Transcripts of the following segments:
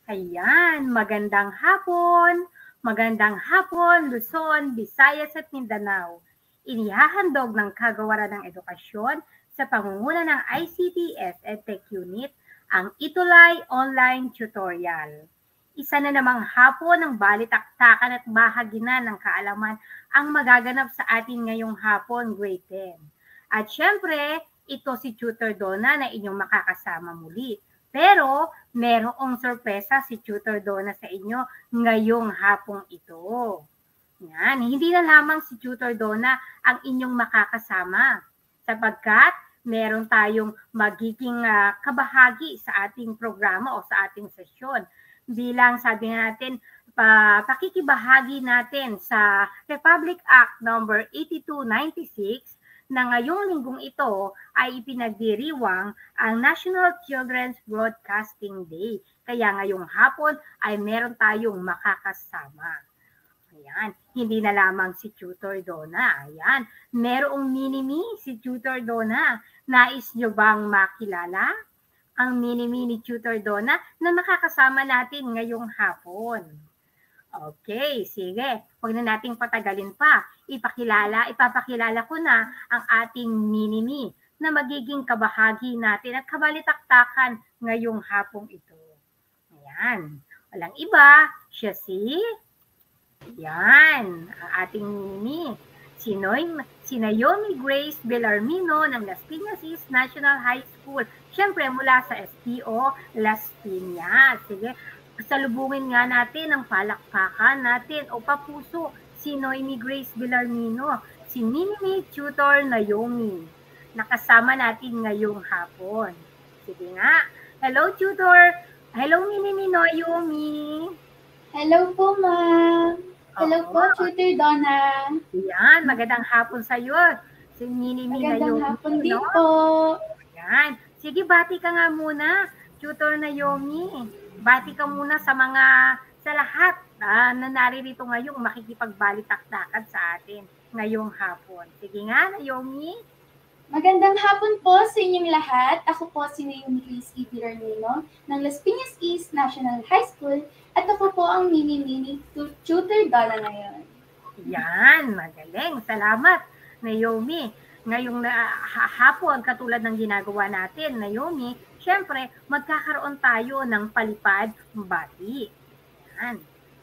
Ayan, magandang hapon, Luzon, Visayas at Mindanao. Inihahandog ng Kagawaran ng Edukasyon sa pangunguna ng ICT-S EdTech Unit ang Itulay Online Tutorial. Isa na namang hapon ng balitaktakan at bahaginan ng kaalaman ang magaganap sa atin ngayong hapon, grade 10. At syempre, ito si Tutor Donna na inyong makakasama muli. Pero merong sorpresa si Tutor Donna sa inyo ngayong hapong ito. Yan, hindi na lamang si Tutor Donna ang inyong makakasama sapagkat meron tayong magiging kabahagi sa ating programa o sa ating sesyon. Bilang sabi natin, pakikibahagi natin sa Republic Act number 8296 na ngayong linggong ito ay ipinagdiriwang ang National Children's Broadcasting Day. Kaya ngayong hapon ay meron tayong makakasama. Ayan, hindi na lamang si Tutor Donna. Ayan, merong mini-me si Tutor Donna. Nais nyo bang makilala ang mini-me ni Tutor Donna na makakasama natin ngayong hapon? Okay, sige. Huwag na nating patagalin pa. Ipapakilala ko na ang ating mini-me na magiging kabahagi natin at kabalitaktakan ngayong hapong ito. Ayan. Walang iba, siya yan, ang ating mini-me. Si Naomi Grace Bellarmino ng Las Piñas East National High School. Siyempre mula sa SPO Las Piñas. Sige. Salubungin nga natin ang palakpakan natin o papuso si Noemi Grace Bellarmino, si mini-me Tutor Naomi. Nakasama natin ngayong hapon. Sige nga. Hello, Tutor. Hello, mini-me Naomi. Hello po, ma'am. Hello po, Tutor Donna. Yan, magandang hapon sa iyo. Si mini-me Naomi. Magandang hapon din po. Yan. Sige, bati ka nga muna, Tutor Naomi. Bati ka muna sa lahat na naririto ngayong makikipagbalitaktakan sa atin ngayong hapon. Sige nga, Naomi. Magandang hapon po sa inyong lahat. Ako po si Naomi Grace Bellarmino ng Las Piñas East National High School at ako po ang mini-me Tutor Donna ngayon. Yan, magaling. Salamat, Naomi. Ngayong hapon, katulad ng ginagawa natin, Naomi, syempre, magkakaroon tayo ng palipad-bati. Yan.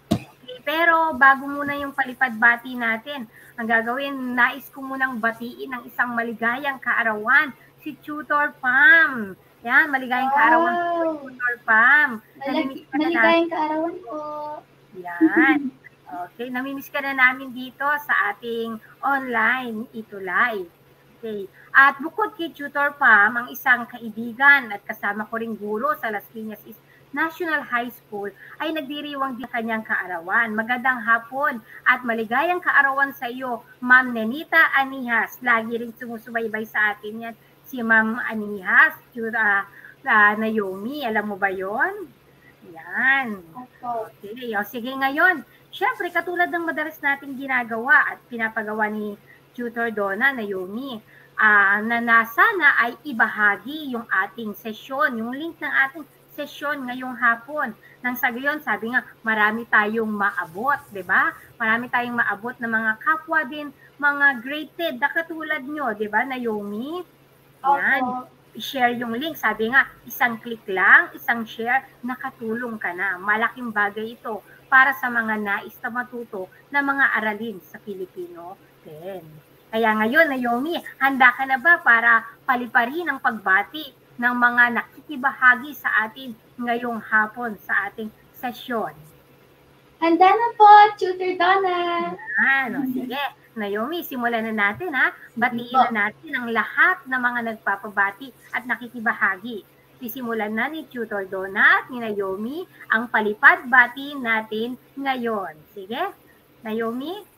Okay, pero bago muna yung palipad-bati natin, ang gagawin, nais ko munang batiin ng isang maligayang kaarawan, si Tutor Pam. Yan, maligayang kaarawan po, Tutor Pam. Maligayang kaarawan po. Yan. Okay, namimiss ka na namin dito sa ating online Itulay. Okay. At bukod kay Tutor Pam, ang isang kaibigan at kasama ko ring guro sa Las Piñas East National High School ay nagdiriwang din kanyang kaarawan. Magandang hapon at maligayang kaarawan sa iyo, Ma'am Nenita Anihas. Lagi rin sumusubaybay sa atin yan si Ma'am Anihas, Naomi. Alam mo ba yon? Yan. Okay. O, sige ngayon. Siyempre, katulad ng madalas nating ginagawa at pinapagawa ni Tutor Donna, Naomi, na sana ay ibahagi yung ating sesyon, yung link ng ating sesyon ngayong hapon. Nang sa gayon, sabi nga, marami tayong maabot, di ba? Marami tayong maabot na mga kapwa din, mga graded na katulad nyo, di ba, Naomi? Yan. I-share yung link. Sabi nga, isang click lang, isang share, nakatulong ka na. Malaking bagay ito para sa mga nais na matuto na mga aralin sa Filipino 10. Kaya ngayon, Naomi, handa ka na ba para paliparin ang pagbati ng mga nakikibahagi sa atin ngayong hapon sa ating sesyon? Handa na po, Tutor Donna. Sige. Naomi, simulan na natin ha. Batiin na natin ang lahat ng mga nagpapabati at nakikibahagi. Sisimulan na ni Tutor Donna at ni Naomi ang palipad-bati natin ngayon. Sige, Naomi?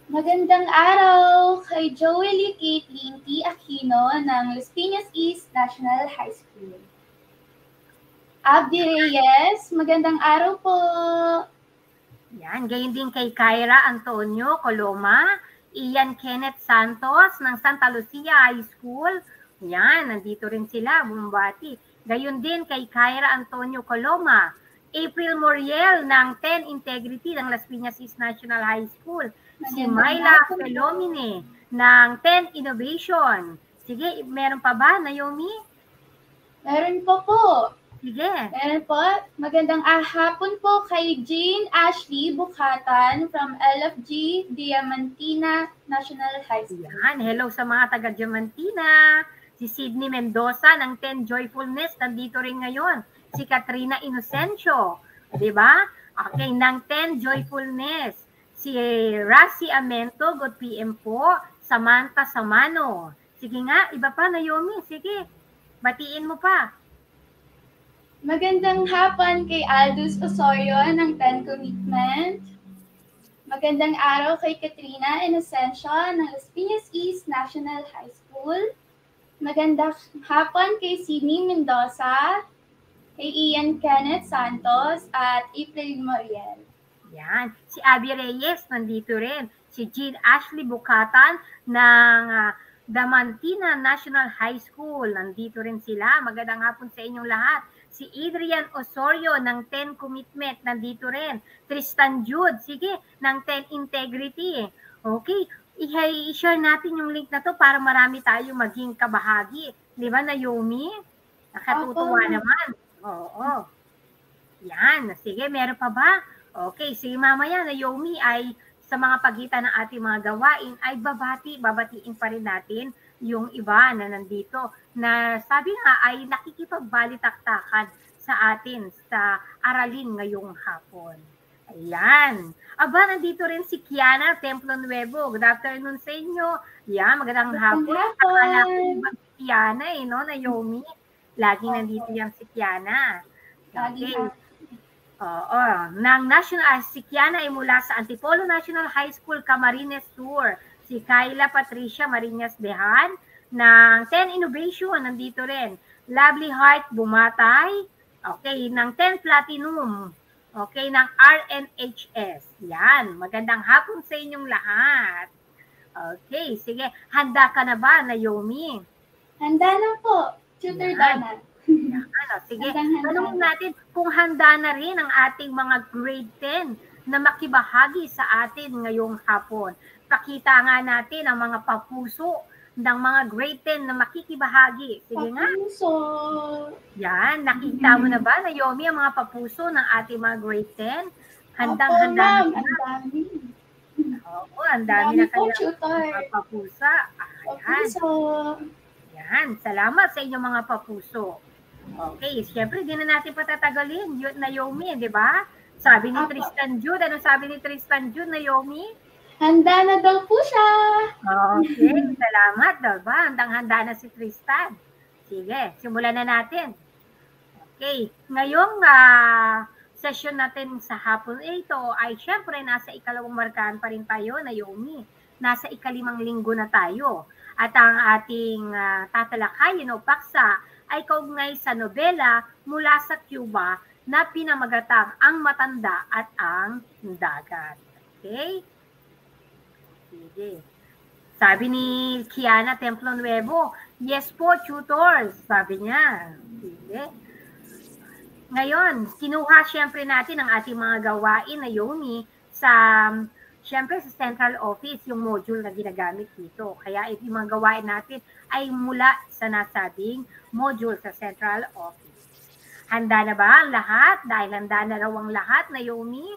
Magandang araw kay Joely Caitlin T. Aquino ng Las Piñas East National High School. Abdi Reyes, magandang araw po. Yan, gayon din kay Kyra Antonio Coloma, Ian Kenneth Santos ng Santa Lucia High School. Yan, nandito rin sila, bumabati. Gayon din kay Kyra Antonio Coloma, April Moriel ng 10 Integrity ng Las Piñas East National High School. Si Magandang Myla hapon po. Felomine ng 10 Innovation. Sige, meron pa ba, Naomi? Meron po po. Sige. Meron po. Magandang hapon po kay Jane Ashley Bukatan from LFG Diamantina National High School. Yan, hello sa mga taga Diamantina. Si Sydney Mendoza ng 10 Joyfulness, nandito rin ngayon. Si Katrina Inocencio, di ba? Okay, ng 10 Joyfulness. Si Racy Amento, good PM po. Samantha Samano. Sige nga, iba pa, Naomi. Sige, batiin mo pa. Magandang hapon kay Aldous Osorio ng 10 Commitment. Magandang araw kay Katrina Inocencio ng Las Piñas East National High School. Magandang hapon kay Sydney Mendoza, kay Ian Kenneth Santos, at April Moriel. Yan. Si Abby Reyes, nandito rin. Si Jean Ashley Bukatan ng Damantina National High School. Nandito rin sila. Magandang hapon sa inyong lahat. Si Adrian Osorio ng 10 Commitment, nandito rin. Tristan Jude, sige, ng 10 Integrity. Okay, i-share natin yung link na to para marami tayo maging kabahagi. Di ba, Naomi? Nakatutuwa naman. Oo. Yan, sige, meron pa ba? Okay, sige mamaya, Naomi, ay sa mga pagitan ng ating mga gawain ay babatiin pa rin natin yung iba na nandito na sabi nga ay nakikipagbalitaktakan sa atin sa aralin ngayong hapon. Ayan. Aba, nandito rin si Kiana Templo Nuevo. Good afternoon sa inyo. Yan, magandang hapon. Akala ko iba si Kiana no, Naomi? Laging nandito yan si Kiana. Okay. Oo. Si Kiana ay mula sa Antipolo National High School, Camarines Sur. Si Kayla Patricia Marinas Dehan ng 10 Innovation, nandito rin. Lovely Heart Bumatay, okay, ng 10 Platinum, okay, ng RNHS. Yan, magandang hapon sa inyong lahat. Okay, sige, handa ka na ba, Naomi? Handa na po, Tutor Donna. Sige, tanungin natin kung handa na rin ang ating mga grade 10 na makibahagi sa atin ngayong hapon. Pakita nga natin ang mga papuso ng mga grade 10 na makikibahagi. Sige nga. Papuso. Yan, nakita mo na ba, Naomi, ang mga papuso ng ating mga grade 10? Handang-handa na. Ang dami. Oo, ang dami na kayo mga papusa. Papuso. Yan, salamat sa inyong mga papuso. Okay, siyempre, di na natin patatagalin, Naomi, di ba? Sabi ni Tristan Jude, ano sabi ni Tristan Jude, Naomi? Handa na daw po siya. Okay, salamat daw ba? Handang-handa na si Tristan. Sige, simulan na natin. Okay, ngayong session natin sa hapon ito ay siyempre nasa ikalawang markahan pa rin tayo, Naomi. Nasa ikalimang linggo na tayo. At ang ating tatalakayin o paksa ay kaugnay sa nobela mula sa Cuba na pinamagatang Ang Matanda at ang Dagat. Okay? Sige. Sabi ni Kiana Templo Nuevo, yes po, tutors. Sabi niya. Sige. Ngayon, kinuha siyempre natin ang ating mga gawain na Naomi siyempre sa central office, yung module na ginagamit dito. Kaya yung mga gawain natin ay mula sa nasabing module sa central office. Handa na ba ang lahat? Dahil handa na raw ang lahat, Naomi.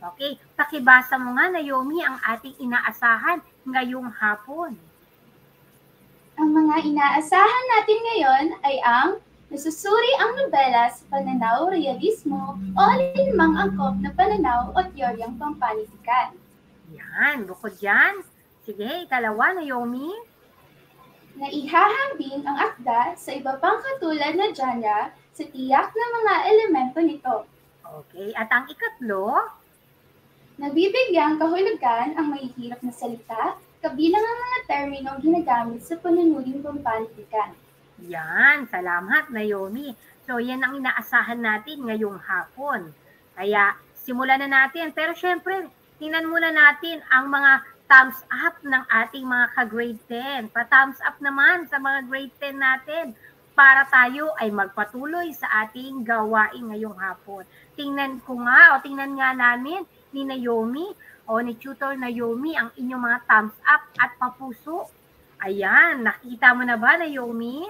Okay, pakibasa mo nga, Naomi, ang ating inaasahan ngayong hapon. Ang mga inaasahan natin ngayon ay ang nasusuri ang nobela sa pananaw, realismo, o alinmang angkop na pananaw o teoryang pampanitikan. Yan, bukod dyan. Sige, ikalawa, Naomi. Na ihahambing ang akda sa iba pang katulad na genre sa tiyak na mga elemento nito. Okay, at ang ikatlo? Nabibigyang kahulugan ang mahihirap na salita, kabilang ang mga terminong ginagamit sa panunuring pampanitikan. Yan, salamat, Naomi. So, yan ang inaasahan natin ngayong hapon. Kaya, simulan na natin. Pero syempre, tingnan muna natin ang mga thumbs up ng ating mga ka-grade 10. Pa-thumbs up naman sa mga grade 10 natin. para tayo ay magpatuloy sa ating gawain ngayong hapon. Tingnan nga namin ni Naomi o ni Tutor Naomi ang inyong mga thumbs up at papuso. Ayan, nakita mo na ba, Naomi?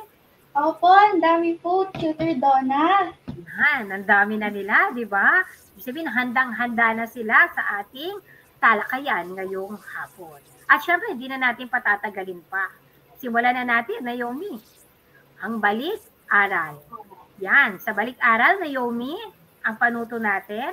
Opo, ang dami po, Tutor Donna. Yan, ang dami na nila, di ba? Ibig sabihin, handang-handa na sila sa ating talakayan ngayong hapon. At syempre, hindi na natin patatagalin pa. Simulan na natin, Naomi. Ang balik-aral. Yan, sa balik-aral, Naomi, ang panuto natin.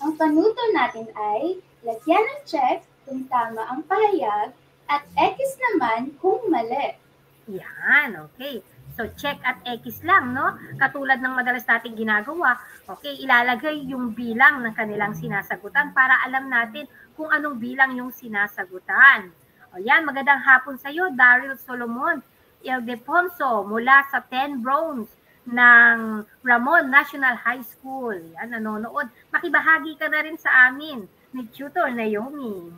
Ang panuto natin ay lagyan ng check kung tama ang pahayag at X naman kung mali. Yan, okay. So, check at X lang, no? Katulad ng madalas nating ginagawa. Okay, ilalagay yung bilang ng kanilang sinasagutan para alam natin kung anong bilang yung sinasagutan. O yan, magandang hapon sa iyo, Daryl Solomon Ildefonso mula sa 10 Browns ng Ramon National High School. Yan, nanonood. Makibahagi ka na rin sa amin ni Tutor Naomi.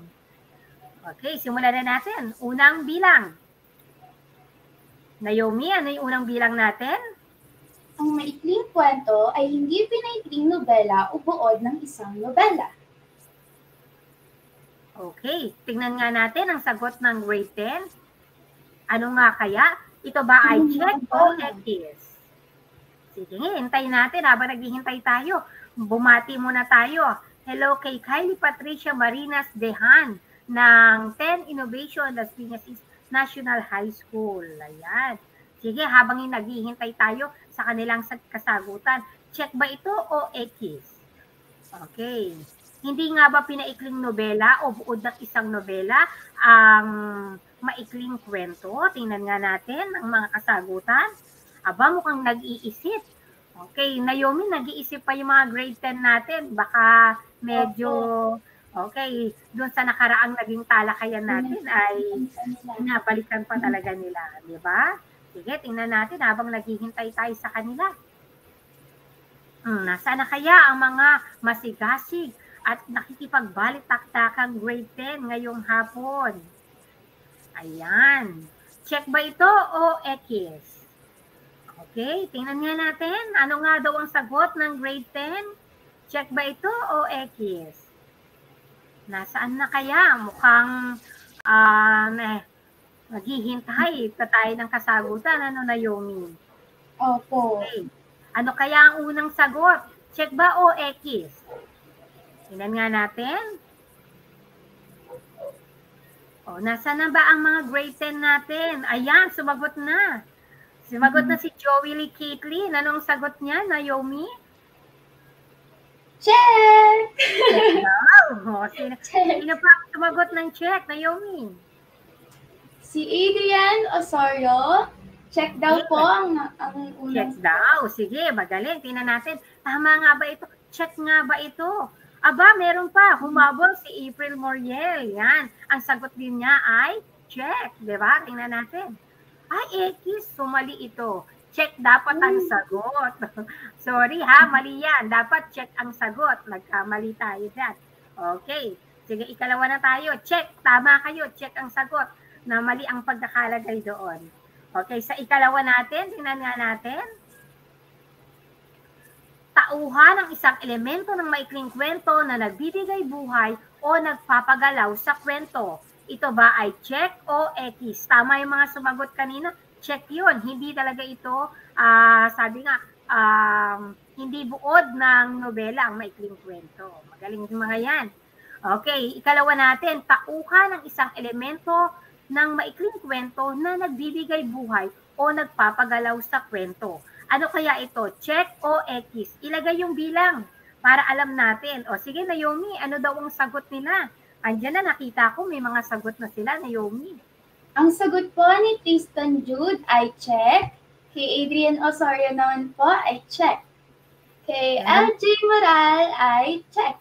Okay, simulan na natin. Unang bilang. Naomi, ano yung unang bilang natin? Ang maikling kwento ay hindi pinaikling nobela o buod ng isang nobela. Okay, tingnan nga natin ang sagot ng grade 10. Ano nga kaya? Ito ba ay check o X? Sige, hintayin natin habang naghihintay tayo. Bumati muna tayo. Hello kay Kylie Patricia Marinas Dehan ng 10 Innovation Las Piñas East National High School. Ayan. Sige, habang naghihintay tayo sa kanilang kasagutan, check ba ito o X? Okay. Hindi nga ba pinaikling nobela o buod ng isang nobela ang maikling kwento? Tingnan nga natin ang mga kasagutan. Aba, mukhang nag-iisip. Okay, Naomi, nag-iisip pa yung mga grade 10 natin. Baka medyo, okay, doon sa nakaraang naging talakayan natin ay pinabalikan pa talaga nila. Di ba? Sige, tingnan natin habang naghihintay tayo sa kanila. Nasaan na kaya ang mga masigasig at nakikipagbalik-taktakang grade 10 ngayong hapon? Ayan. Check ba ito o X? Okay, tingnan nga natin. Ano nga daw ang sagot ng grade 10? Check ba ito o X? Nasaan na kaya? Mukhang naghihintay pa tayo ng kasagutan. Ano, Naomi? Opo. Okay. Ano kaya ang unang sagot? Check ba o X? Tingnan nga natin. O, nasaan na ba ang mga grade 10 natin? Ayan, sumagot na. Sumagot na si Joey Lee Caitlin. Anong sagot niya, Naomi? Check! Wow! Sino pa sumagot ng check, Naomi? Si Adrian Osorio. Check daw po ang unang. Check daw. Sige, magaling. Tingnan natin. Tama nga ba ito? Check nga ba ito? Aba, meron pa. Humabol si April Moriel. Yan. Ang sagot din niya ay check. Diba? Tingnan natin. Ay, X, sumali ito. Check dapat ang sagot. Sorry ha, mali yan. Dapat check ang sagot. Nagkamali tayo dyan. Okay. Sige, ikalawa na tayo. Check. Tama kayo. Check ang sagot. Na mali ang pagkakalagay doon. Okay, sa ikalawa natin, tingnan nga natin. Tauhan ang isang elemento ng maikling kwento na nagbibigay buhay o nagpapagalaw sa kwento. Ito ba ay check o X? Tama yung mga sumagot kanina. Check yun. Hindi talaga ito, sabi nga, hindi buod ng nobela ang maikling kwento. Magaling yung mga yan. Okay, ikalawa natin, tauhan ng isang elemento ng maikling kwento na nagbibigay buhay o nagpapagalaw sa kwento. Ano kaya ito? Check o X? Ilagay yung bilang para alam natin. O sige, Naomi, ano daw ang sagot nila? Andiyan na, nakita ko may mga sagot na sila, Naomi. Ang sagot po ni Tristan Jude ay check. Kay Adrian Osorio naman po ay check. Kay LJ Moral ay check.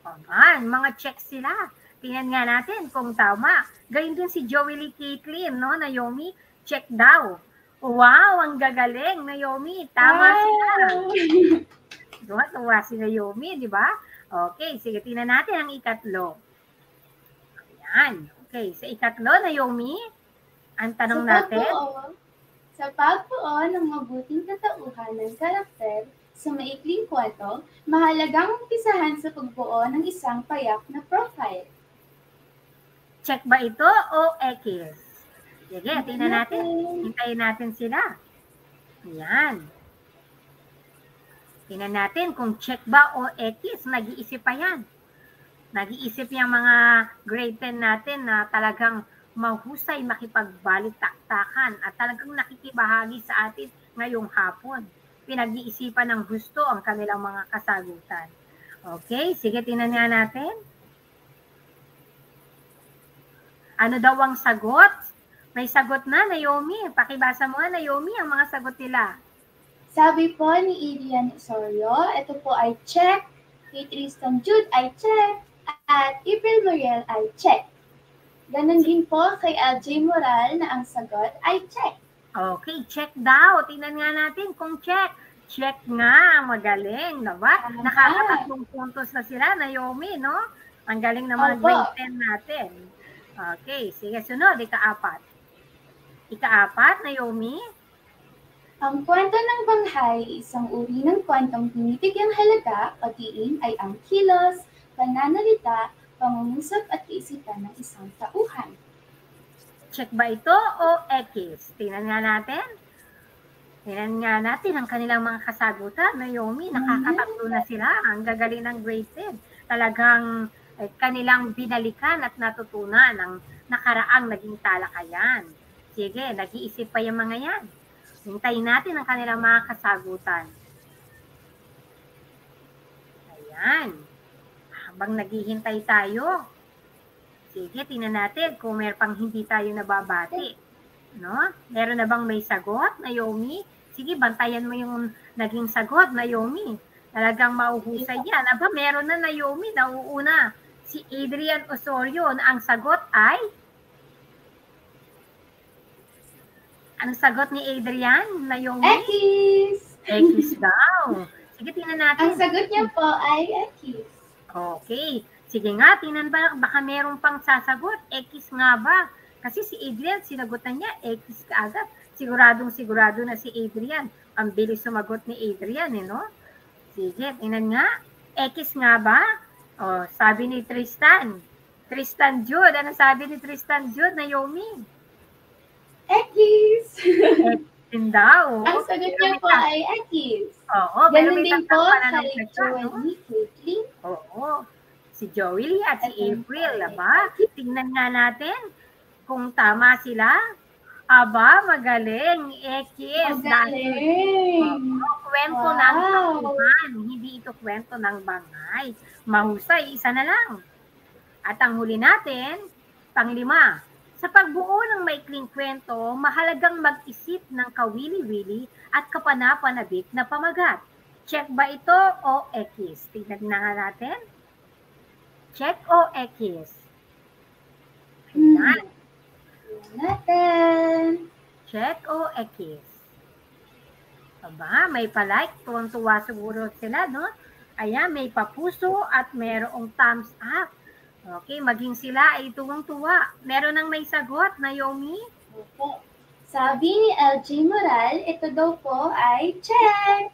Ayan, mga check sila. Tingnan nga natin kung tama. Gayun din si Joey Lee Caitlin, no, Naomi? Check daw. Wow, ang gagaling, Naomi. Tama sila. Tuwa si Naomi, di ba? Okay, sige, tingnan natin ang ikatlo. Ayan. Okay, sa ikatlo, Naomi, ang tanong natin. Sa pagbuo ng mabuting katauhan ng karakter sa maikling kwento, mahalagang umpisahan sa pagbuo ng isang payak na profile. Check ba ito o X? Sige, tingnan natin. Hintayin natin sila. Yan. Tingnan natin kung check ba o X. Nag-iisip pa yan. Nag-iisip yung mga grade 10 natin na talagang mahusay makipagbalik-taktakan at talagang nakikibahagi sa atin ngayong hapon. Pinag-iisipan ng gusto ang kanilang mga kasagutan. Okay, sige, tingnan nga natin. Ano daw ang sagot? May sagot na, Naomi. Pakibasa mo nga, Naomi, ang mga sagot nila. Sabi po ni Adrian Osorio, ito po ay check. Kay Tristan Jude ay check. At April Mariel ay check. Ganon din po kay LJ Moral na ang sagot ay check. Okay, check daw. Tingnan nga natin kung check. Check nga, magaling, diba? Nakakatatlong puntos na sila, Naomi, no? Ang galing ng mga grade 10 natin. Okay, sige, sunod, ika-4. Ika-4, Naomi? Ang kwento ng Banghay, isang uri ng kwentong binibigyang halaga o diin ay ang kilos, pananalita, pangungusap at kaisipan ng isang tauhan. Check ba ito o X? Tingnan nga natin. Tingnan nga natin ang kanilang mga kasagutan. Naomi, nakakatatlo na sila. Ang gagaling ng grade 10. Talagang kanilang binalikan at natutunan ang nakaraang naging talakayan. Sige, nag-iisip pa yung mga yan. Hintayin natin ang kanilang mga kasagutan. Ayan. Habang naghihintay tayo, sige, tingnan natin kung meron pang hindi tayo nababati. No? Meron na bang may sagot, Naomi? Sige, bantayan mo yung naging sagot, Naomi. Talagang mauhusay yan. Aba, meron na, Naomi, nauuna. Si Adrian Osorio na ang sagot ay? Anong sagot ni Adrian, Naomi? X! X daw. Sige, tingnan natin. Ang sagot niya po ay X. Okay. Sige nga, tingnan ba, baka meron pang sasagot. X nga ba? Kasi si Adrian, sinagutan niya, X kaagad. Siguradong-sigurado na si Adrian. Ang bilis sumagot ni Adrian, no? Sige, tingnan nga. X nga ba? O, sabi ni Tristan. Tristan Jude. Ano sabi ni Tristan Jude, Naomi? X! X din daw. Ang sagot niya po ay X. Oo, pero may din po tatang kay Joey Caitlin. Oo. Si Joey at si April, ba? Tingnan nga natin kung tama sila. Aba, magaling. Ekis. Magaling. Kwento ng tauhan. Hindi ito kwento ng bangay. Mahusay, isa na lang. At ang huli natin, panglima. Sa pagbuo ng maikling kwento, mahalagang mag-isip ng kawili-wili at kapanapanabik na pamagat. Check ba ito o X? Tingnan na nga natin. Check o X? Ayan. Natin. Check o X? Aba, may palike. Tuwang-tuwa siguro sila, no? Ayan, may papuso at merong thumbs up. Okay, maging sila ay tuwang-tuwa. Meron nang may sagot, Naomi? Opo. Sabi ni LJ Moral, ito daw po ay check.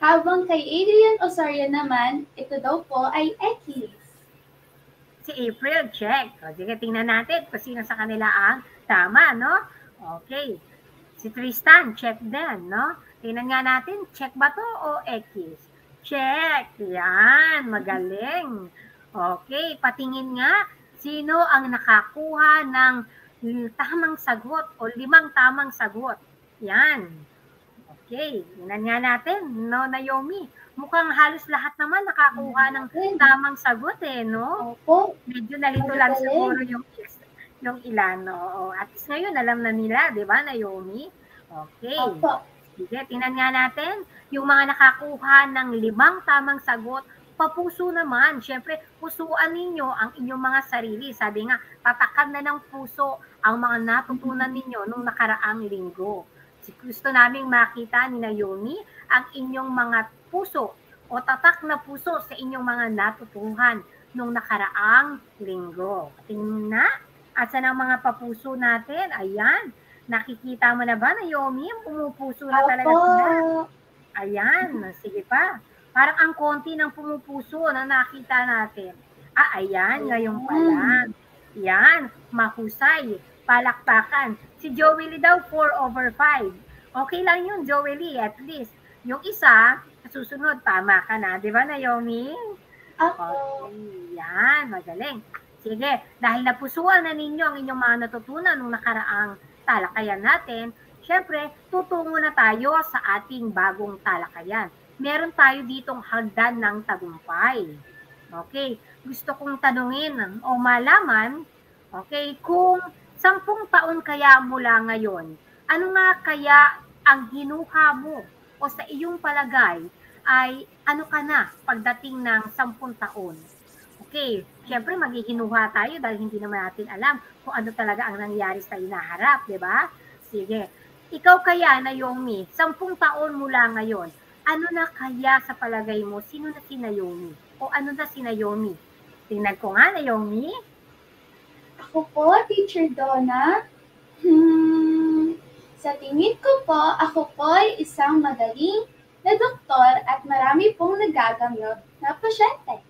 Habang kay Adrian Osorio naman, ito daw po ay X. Si April, check. O, sige, tingnan natin kung sino sa kanila ang tama, no? Okay. Si Tristan, check din, no? Tingnan nga natin, check ba to o X? Check. Yan, magaling. Okay, patingin nga, sino ang nakakuha ng tamang sagot o 5 tamang sagot. Yan. Okay, tingnan nga natin, no, Naomi? Mukhang halos lahat naman nakakuha ng tamang sagot, no? Opo. Medyo nalito lang siguro yung ilan, no? At least ngayon, alam na nila, di ba, Naomi? Okay. Opo. Sige, tingnan nga natin, yung mga nakakuha ng 5 tamang sagot, papuso naman. Siyempre, pusuan ninyo ang inyong mga sarili. Sabi nga, tatakad na ng puso ang mga natutunan ninyo nung nakaraang linggo. Gusto naming makita ni Naomi ang inyong mga puso o tatak na puso sa inyong mga natutuhan nung nakaraang linggo. Tingnan na, asan ang mga papuso natin? Ayan, Nakikita mo na ba, Naomi? Pumupuso na talaga Opo. sila. Ayan, sige pa. Parang ang konti ng pumupuso na nakita natin. Ayan, ngayon pa lang. Yan, mahusay. Palakpakan. Si Joey daw, 4/5. Okay lang yun, Joey, at least. Yung isa, susunod, tama ka na. Di ba, Naomi? Opo. Okay, yan, magaling. Sige, dahil napusuan na ninyo ang inyong mga natutunan nung nakaraang talakayan natin, syempre, tutungo na tayo sa ating bagong talakayan. Meron tayo ditong hagdan ng tagumpay. Okay, gusto kong tanungin o malaman, okay, kung 10 taon kaya mula ngayon, ano nga kaya ang hinuha mo o sa iyong palagay ay ano ka na pagdating ng 10 taon? Okay, syempre maghihinuha tayo dahil hindi naman natin alam kung ano talaga ang nangyari sa hinaharap, di ba? Sige, ikaw kaya, Naomi, 10 taon mula ngayon, ano na kaya sa palagay mo, sino na si Naomi? O ano na si Naomi? Tingnan ko nga, Naomi. Ako po, Teacher Donna. Sa tingin ko po, ako po ay isang magaling na doktor at marami pong nagagamot na pasyente.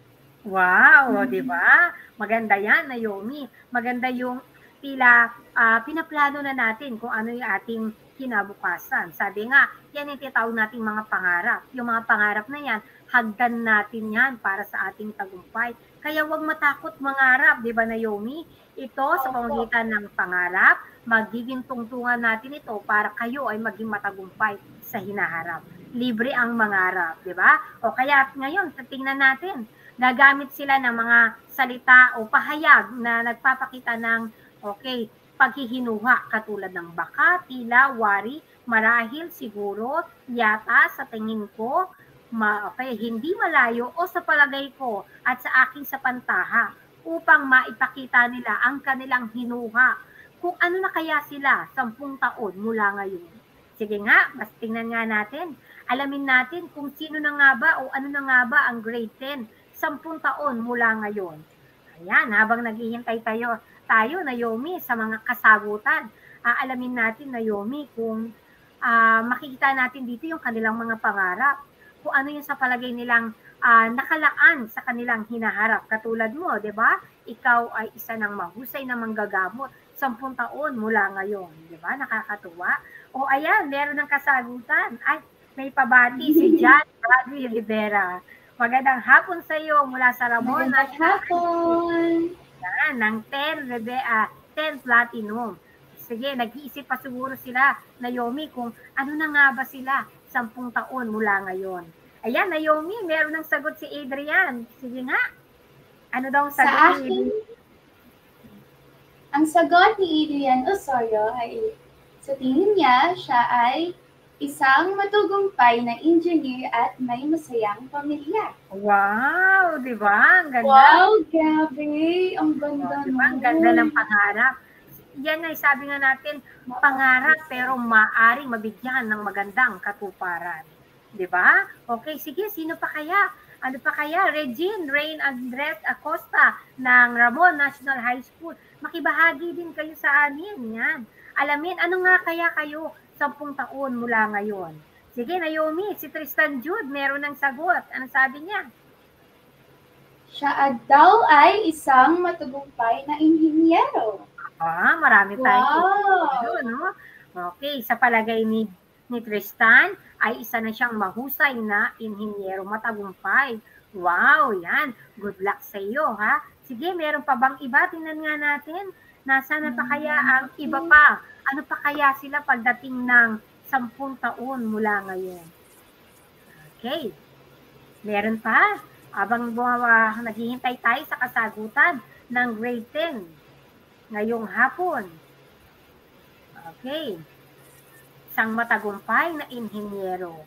Wow, di ba? Maganda yan, Naomi. Maganda yung tila pinaplano na natin kung ano yung ating kinabukasan. Sabi nga, yan yung tinatawag nating mga pangarap. Yung mga pangarap na yan, hagdan natin yan para sa ating tagumpay. Kaya huwag matakot mangarap, di ba, Naomi? Ito sa pamamagitan ng pangarap, magiging tungtungan natin ito para kayo ay maging matagumpay sa hinaharap. Libre ang mangarap, di ba? O kaya ngayon, tingnan natin, gagamit sila ng mga salita o pahayag na nagpapakita ng paghihinuha katulad ng baka, tila, wari, marahil, siguro, yata, sa tingin ko, hindi malayo o sa palagay ko at sa aking sapantaha upang maipakita nila ang kanilang hinuha kung ano na kaya sila 10 taon mula ngayon. Sige nga, mas tingnan nga natin. Alamin natin kung sino na nga ba o ano na nga ba ang grade 10 10 taon mula ngayon. Ayan, habang naghihintay tayo, Naomi, sa mga kasagutan, alamin natin, Naomi, kung makikita natin dito yung kanilang mga pangarap, kung ano yung sa palagay nilang nakalaan sa kanilang hinaharap. Katulad mo, di ba? Ikaw ay isa ng mahusay na manggagamot 10 taon mula ngayon. Di ba? Nakakatuwa. O ayan, meron ng kasagutan. Ay, may pabati si John Bradley Rivera. Magandang hapon sa iyo mula sa Ramon. Magandang hapon. Yan, ng 10 Platinum. Sige, nag-iisip pa siguro sila, Naomi, kung ano na nga ba sila 10 taon mula ngayon. Ayan, Naomi, meron ng sagot si Adrian. Sige nga. Ano daw ang sagot ni Adrian? Ang sagot ni Adrian Osorio ay sa tingin niya, siya ay isang matagumpay na engineer at may masayang pamilya. Wow, di ba? Ang ganda. Wow, grabe. Ang ganda. Diba? Ang ganda ng pangarap. Yan ay sabi nga natin, pangarap pero maaring mabigyan ng magandang katuparan. Di ba? Okay, sige, sino pa kaya? Ano pa kaya? Regine Rain Andres Acosta ng Ramon National High School. Makibahagi din kayo sa amin. Yan. Alamin, ano nga kaya kayo 10 taon mula ngayon? Sige, Naomi, si Tristan Jude, meron ng sagot. Ano sabi niya? Siya daw ay isang matagumpay na inhinyero. Marami tayong no? Okay, sa palagay ni Tristan, ay isa na siyang mahusay na inhinyero matagumpay. Wow, yan. Good luck sa iyo, ha? Sige, meron pa bang iba? Tingnan nga natin. Nasaan na pa kaya ang iba pa? Ano pa kaya sila pagdating ng 10 taon mula ngayon? Okay. Meron pa. Habang naghihintay tayo sa kasagutan ng grade 10 ngayong hapon. Okay. Isang matagumpay na inhinyero.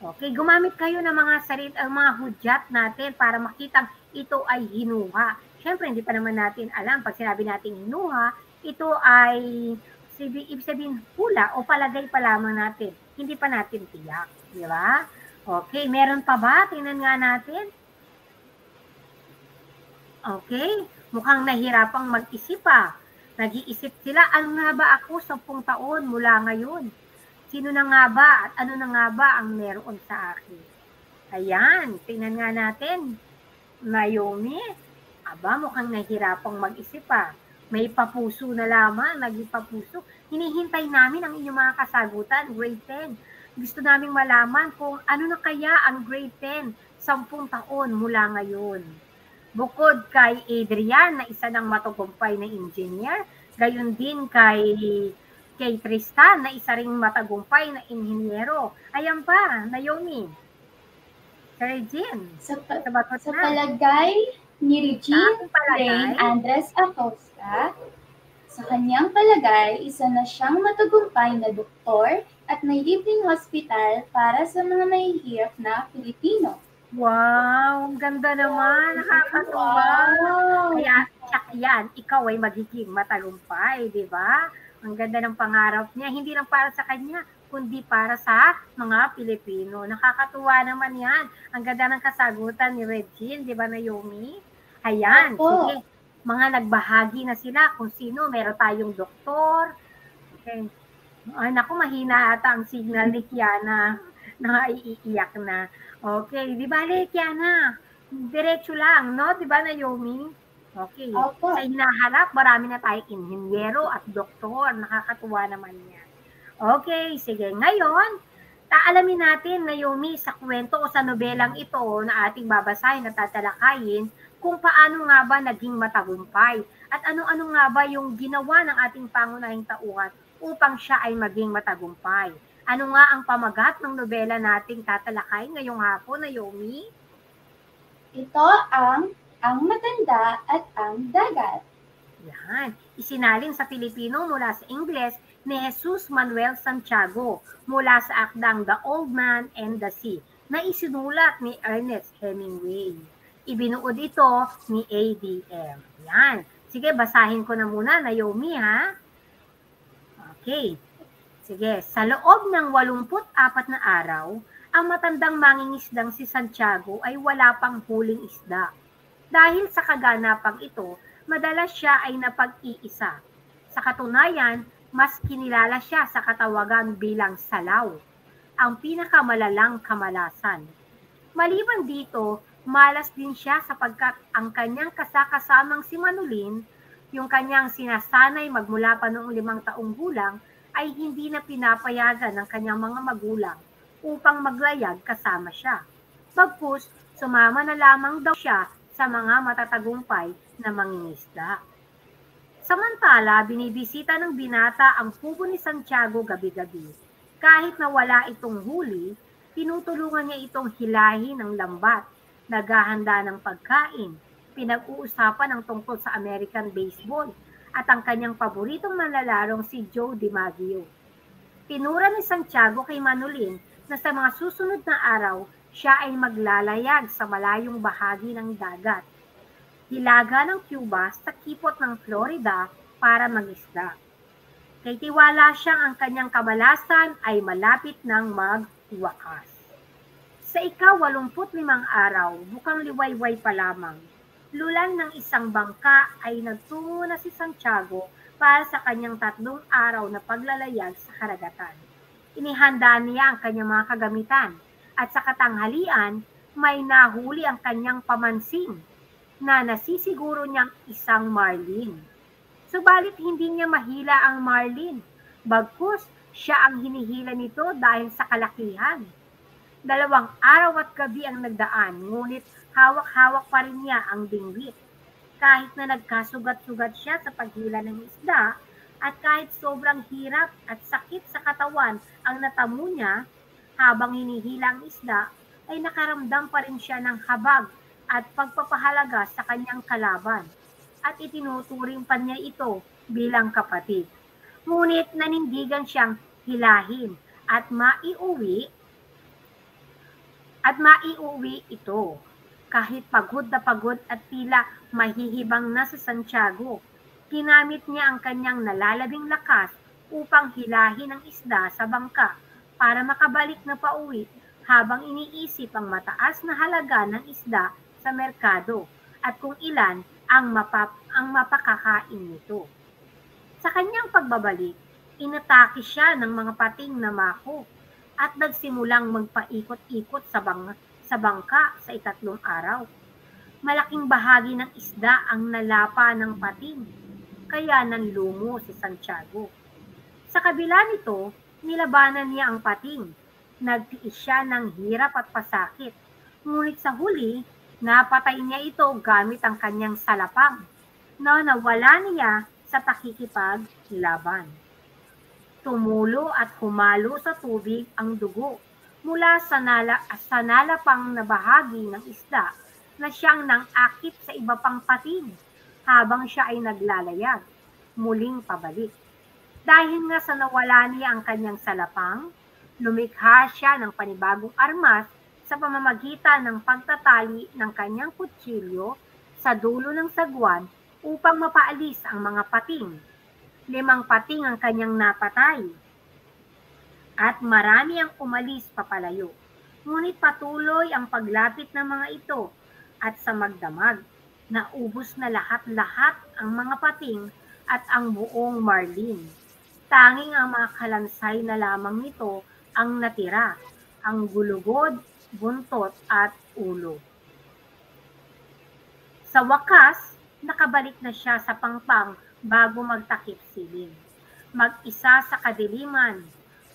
Okay, gumamit kayo ng mga hudyat natin para makitang ito ay hinuha. Siyempre, hindi pa naman natin alam. Pag sinabi natin hinuha, ito ay ibig sabihin hula o palagay pa lamang natin. Hindi pa natin tiyak. Di ba? Okay, meron pa ba? Tingnan nga natin. Okay, mukhang nahirapang mag-isip pa. Nag-iisip sila, ano nga ba ako 10 taon mula ngayon? Sino na nga ba at ano na nga ba ang meron sa akin? Ayan, tingnan nga natin. Naomi, aba mukhang nahihirapang mag-isip pa. May papuso na lamang, naging papuso. Hinihintay namin ang inyong mga kasagutan, grade 10. Gusto naming malaman kung ano na kaya ang grade 10, 10 taon mula ngayon. Bukod kay Adrian na isa ng matagumpay na engineer, gayon din kay Tristan na isa ring matagumpay na inhinyero. Ayan pa, Naomi. Sir Regine, Sa sabatot na. palagay ni Regine Sa aking palagay? Rain Andres Acosta, sa kanyang palagay, isa na siyang matagumpay na doktor at may libreng hospital para sa mga mahihirap na Pilipino. Wow, ang ganda naman, nakakatuwa. Wow! Kaya tsak yan, ikaw ay magiging matagumpay, di ba? Ang ganda ng pangarap niya, hindi lang para sa kanya, kundi para sa mga Pilipino. Nakakatuwa naman yan. Ang ganda ng kasagutan ni Regine, di ba, Naomi? Ayan, Opo. sige. Mga nagbahagi na sila kung sino. Meron tayong doktor. Okay. Ay, naku, mahina ata ang signal ni Kiana. Naiiyak na. Okay, di ba, Kiana? Diretso lang, no? Di ba, Naomi? Okay. Opo. Sa hinaharap, marami na tayong inhinyero at doktor. Nakakatuwa naman yan. Okay, sige. Ngayon, taalamin natin, Naomi, sa kwento o sa nobelang ito na ating babasahin at tatalakayin kung paano nga ba naging matagumpay at ano-ano nga ba yung ginawa ng ating pangunahing tauhan upang siya ay maging matagumpay. Ano nga ang pamagat ng nobela nating tatalakay ngayong hapon, Naomi? Ito ang matanda at ang dagat. Yan. Isinalin sa Pilipino mula sa Ingles ni Jesus Manuel Santiago mula sa akdang The Old Man and the Sea na isinulat ni Ernest Hemingway. Ibinuod ito ni ADM. Yan. Sige, basahin ko na muna, Naomi, ha? Okay. Sige, sa loob ng 84 na araw, ang matandang mangingisdang si Santiago ay wala pang huling isda. Dahil sa kaganapang ito, madalas siya ay napag-iisa. Sa katunayan, mas kinilala siya sa katawagan bilang salaw, ang pinakamalalang kamalasan. Maliban dito, malas din siya sapagkat ang kanyang kasakasamang si Manolin, yung kanyang sinasanay magmula pa noong 5 taong gulang, ay hindi na pinapayagan ng kanyang mga magulang upang maglayag kasama siya. Bagkus, sumama na lamang daw siya sa mga matatagumpay na mangingisda. Samantala, binibisita ng binata ang kubo ni Santiago gabi-gabi. Kahit na wala itong huli, tinutulungan niya itong hilahin ng lambat, naghahanda ng pagkain, pinag-uusapan ang tungkol sa American baseball, at ang kanyang paboritong manlalarong si Joe DiMaggio. Tinura ni Santiago kay Manolin na sa mga susunod na araw, siya ay maglalayag sa malayong bahagi ng dagat, hilaga ng Cuba sa kipot ng Florida para mangisda. Kay tiwala siyang ang kanyang kamalasan ay malapit ng magwakas. Sa ika-85 araw, bukang liwayway pa lamang, lulan ng isang bangka ay nagtungo na si Santiago para sa kanyang 3 araw na paglalayag sa karagatan. Inihanda niya ang kanyang mga kagamitan at sa katanghalian may nahuli ang kanyang pamansing na nasisiguro niyang isang marlin. Subalit hindi niya mahila ang marlin, bagkus siya ang hinihila nito dahil sa kalakihan. 2 araw at gabi ang nagdaan, ngunit hawak-hawak pa rin niya ang dingwit. Kahit na nagkasugat-sugat siya sa paghila ng isda, at kahit sobrang hirap at sakit sa katawan ang natamo niya, habang hinihila ang isda, ay nakaramdam pa rin siya ng habag at pagpapahalaga sa kanyang kalaban, at itinuturing pa niya ito bilang kapatid. Ngunit nanindigan siyang hilahin at maiuwi ito. Kahit pagod na pagod at tila mahihibang na si Santiago, ginamit niya ang kanyang nalalabing lakas upang hilahin ang isda sa bangka para makabalik na pauwi habang iniisip ang mataas na halaga ng isda sa merkado at kung ilan ang mapakakain nito. Sa kanyang pagbabalik, inatake siya ng mga pating na mako at nagsimulang magpaikot-ikot sa bangka sa ikatlong araw. Malaking bahagi ng isda ang nalapa ng pating, kaya nanlumo si Santiago. Sa kabila nito, nilabanan niya ang pating. Nagtiis siya ng hirap at pasakit. Ngunit sa huli, napatay niya ito gamit ang kanyang salapang na nawala niya sa pakikipaglaban. Tumulo at humalo sa tubig ang dugo mula sa nalapang na bahagi ng isda na siyang nang-akit sa iba pang pating habang siya ay naglalayag, muling pabalik. Dahil nga sa nawala niya ang kanyang salapang, lumikha siya ng panibagong armas sa pamamagitan ng pagtatali ng kanyang kutsilyo sa dulo ng sagwan upang mapaalis ang mga pating. 5 pating ang kanyang napatay at marami ang umalis papalayo. Ngunit patuloy ang paglapit ng mga ito at sa magdamag, naubos na lahat-lahat ang mga pating at ang buong marlin. Tanging ang mga kalansay na lamang nito ang natira, ang gulugod, buntot at ulo. Sa wakas, nakabalik na siya sa pangpang bago magtakip siling. Mag-isa sa kadiliman,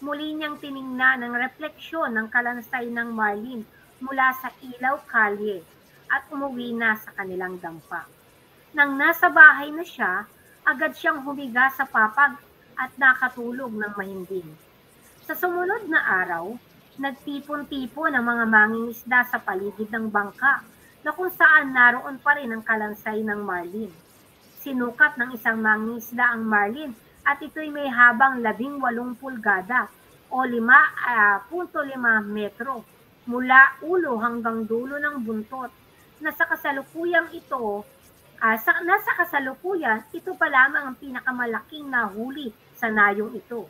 muli niyang tiningnan ang refleksyon ng kalansay ng marlin mula sa ilaw kalye at umuwi na sa kanilang dampa. Nang nasa bahay na siya, agad siyang humiga sa papag at nakatulog ng mahimbing. Sa sumunod na araw, nagtipon-tipon ang mga mangingisda sa paligid ng bangka na kung saan naroon pa rin ang kalansay ng marlin. Sinukat ng isang mangingisda ang marlin at ito'y may habang 18 pulgada o 5.5 metro mula ulo hanggang dulo ng buntot. Nasa kasalukuyan ito pa lamang ang pinakamalaking nahuli sa nayong ito.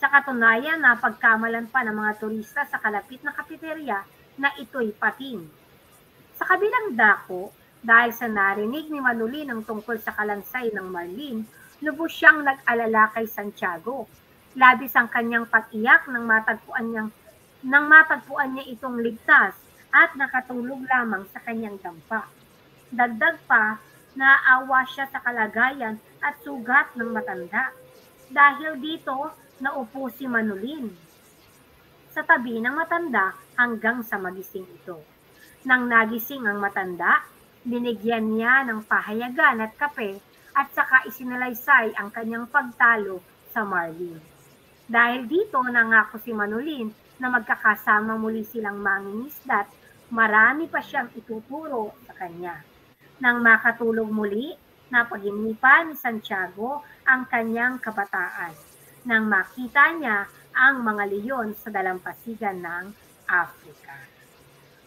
Sa katunayan, napagkamalan pa ng mga turista sa kalapit na kafeterya na ito'y pating. Sa kabilang dako, dahil sa narinig ni Manolin ang tungkol sa kalansay ng marlin, lubos siyang nag-alala kay Santiago. Labis ang kanyang pag-iyak nang matagpuan niya itong ligtas at nakatulog lamang sa kanyang dampa. Dagdag pa, naawa siya sa kalagayan at sugat ng matanda. Dahil dito, naupo si Manolin sa tabi ng matanda hanggang sa magising ito. Nang nagising ang matanda, binigyan niya ng pahayagan at kape at saka isinalaysay ang kanyang pagtalo sa marlin. Dahil dito, nangako si Manolin na magkakasama muli silang mangingisda at marami pa siyang ituturo sa kanya. Nang makatulog muli, napaginipan ni Santiago ang kanyang kabataan nang makita niya ang mga leyon sa dalampasigan ng Africa.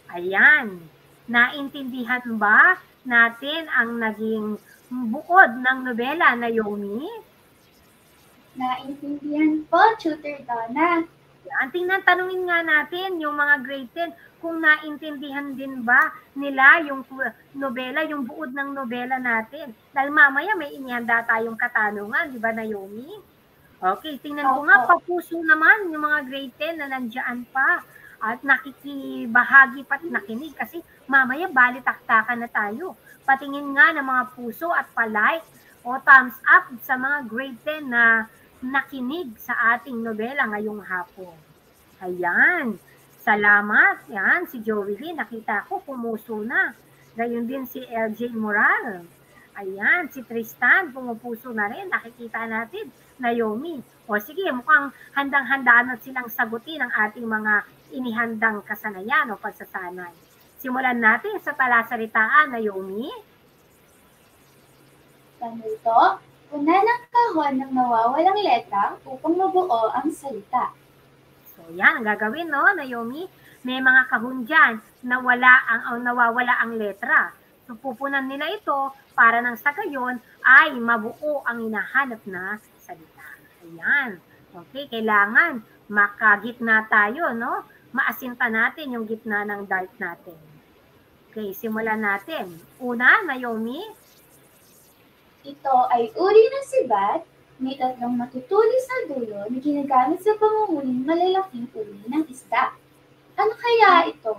Ayan, naintindihan ba natin ang naging buod ng nobela na Naomi? Naintindihan po, Tutor Donna. Tanungin nga natin yung mga grade 10 kung naintindihan din ba nila yung nobela, yung buod ng nobela natin. Dahil mamaya may inihanda tayong katanungan, di ba Naomi? Okay, tingnan ko nga, papuso naman yung mga grade 10 na nandiyan pa at nakikibahagi pat nakinig kasi mamaya balitaktakan na tayo. Patingin nga ng mga puso at palike o thumbs up sa mga grade 10 na nakinig sa ating nobela ngayong hapon. Ayan, salamat. Yan, si Joey, nakita ko pumuso na. Gayon din si LJ Moral. Ayan, si Tristan, pumupuso na rin. Nakikita natin, Naomi. O sige, mukhang handang-handa na silang sagutin ang ating mga inihandang kasanayan o pagsasanay. Simulan natin sa talasalitaan, Naomi. Ganito, una ng kahon ng nawawalang letra upang mabuo ang salita. So yan, ang gagawin, no, Naomi? May mga kahon dyan na nawawala ang letra. So pupunan nila ito para nang sa gayon ay mabuo ang hinahanap na salita. Ayan. Okay, kailangan makagitna tayo, no? Maasinta natin yung gitna ng dart natin. Okay, simulan natin. Una, Naomi. Ito ay uri ng sibat May tatlong matutulis na dulo na ginagamit sa pangunguling malalaking uri ng isda. Ano kaya ito?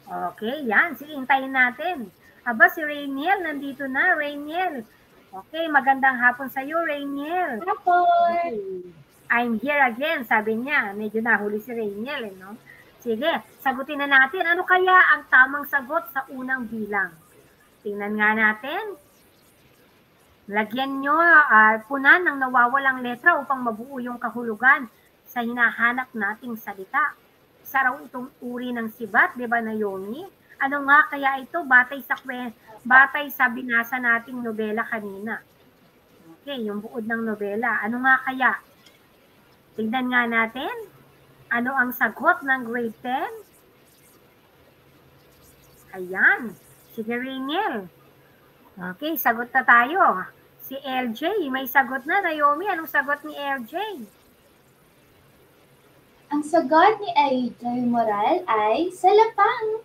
Okay, yan. Sige, hintayin natin. Aba, si Rainiel, nandito na. Rainiel. Okay, magandang hapon sa iyo, Rainiel. Hapon! Okay. I'm here again, sabi niya. Medyo nahuli si Rainiel, no? Sige, sagutin na natin. Ano kaya ang tamang sagot sa unang bilang? Tingnan nga natin. Lagyan nyo punan ng nawawalang letra upang mabuo yung kahulugan sa hinahanap nating salita. Isa raw itong uri ng sibat, di ba, Naomi? Ano nga kaya ito batay sa binasa nating nobela kanina? Okay, yung buod ng nobela. Ano nga kaya? Tingnan nga natin. Ano ang sagot ng grade 10? Ayan. Sige, Rainiel. Okay, sagot na tayo. Si LJ, may sagot na. Naomi, anong sagot ni LJ? Ang sagot ni AJ Moral ay salapang.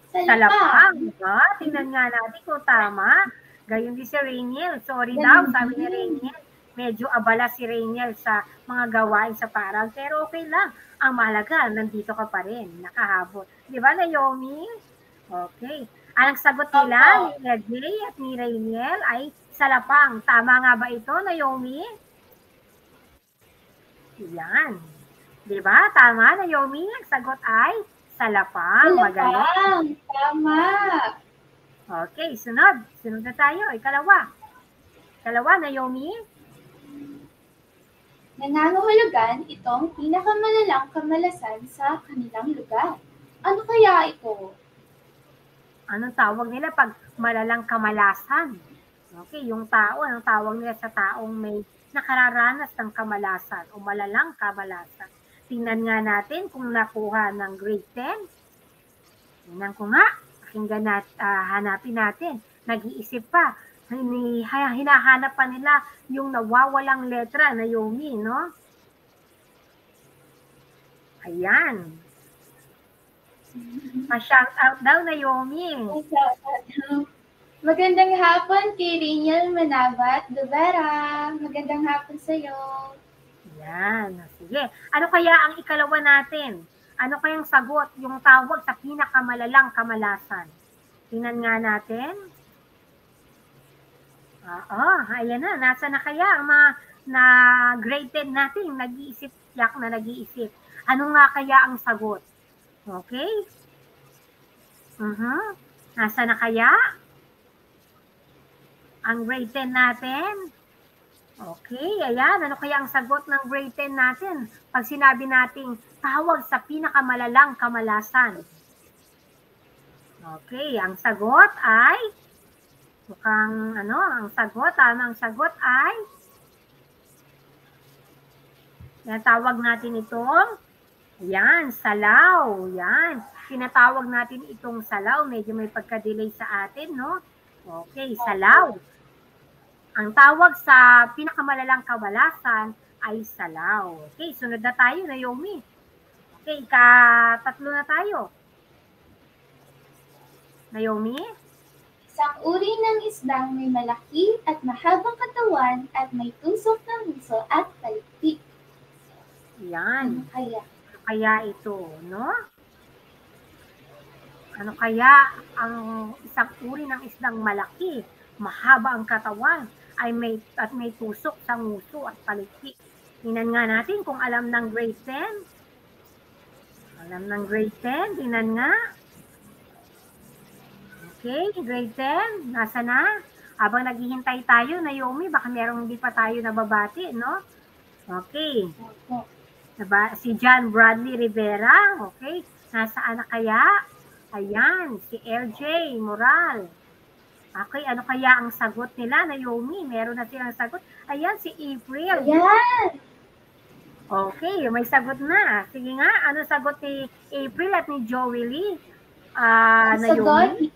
Salapang, ba? Tingnan nga natin kung tama. Gayon din si Rainiel. Sorry daw, sabi ni Rainiel. Medyo abala si Rainiel sa mga gawain sa paral. Pero okay lang. Ang mahalaga, nandito ka pa rin. Nakahabot. Di ba, Naomi? Okay. Ang sagot nila ni LJ at ni Rainiel ay salapang. Tama nga ba ito, Naomi? Yan. Di ba? Tama, Naomi? Ang sagot ay salapang. Magaling. Tama. Okay, sunod. Sunod na tayo. Ikalawa. Ikalawa, Naomi? Nangangahulugan itong pinakamalalang kamalasan sa kanilang lugar. Ano kaya ito? Anong tawag nila pag malalang kamalasan? Okay, yung tao, anong tawag nila sa taong may nakararanas ng kamalasan o malalang kamalasan? Tingnan nga natin kung nakuha ng grade 10. Tingnan ko nga. Pakinggan hanapin natin. Nag-iisip pa. Hinahanap pa nila yung nawawalang letra, Naomi, no? Ayan. Ma-shout out daw, Naomi. Magandang hapon kay Rainiel Manabat Dubera. Magandang hapon sa iyo. Yan. Sige. Ano kaya ang ikalawa natin? Ano kayang sagot yung tawag sa pinakamalalang kamalasan? Tingnan nga natin. Ayan na. Nasa na kaya ang mga na grade 10 natin? Nag-iisip, yak na nag-iisip. Ano nga kaya ang sagot? Okay? Nasa na kaya? Ang grade 10 natin? Okay, ayan. Ano kaya ang sagot ng grade 10 natin? Pag sinabi nating tawag sa pinakamalalang kamalasan. Okay, ang sagot ay mukhang ang sagot, tamang sagot ay yan, tawag natin itong yan, salaw. Yan. Tinatawag natin itong salaw. Medyo may pagka-delay sa atin, no? Okay, salaw. Ang tawag sa pinakamalalang kamalasan ay salaw. Okay, sunod na tayo, Naomi. Okay, tatlo na tayo. Naomi? Isang uri ng isdang may malaki at mahabang katawan at may tusok ng nguso at palikpik. Yan. Ano kaya? Ano kaya ito, no? Ano kaya ang isang uri ng isdang malaki, mahaba ang katawan, ay may tusok sa nguso at palikpik? Tingnan nga natin kung alam ng grade 10. Alam ng grade 10, tingnan nga. Okay, grade 10, nasa na? Habang naghihintay tayo, Naomi, baka merong hindi pa tayo nababati, no? Okay. Si John Bradley Rivera, okay? Nasaan na kaya? Ayan, si LJ Moral. Okay, ano kaya ang sagot nila, Naomi? Meron na silang sagot. Ayan, si April. Ayan! Okay, may sagot na. Sige nga, ano sagot ni April at ni Joey Lee? Ang Naomi? sagot ni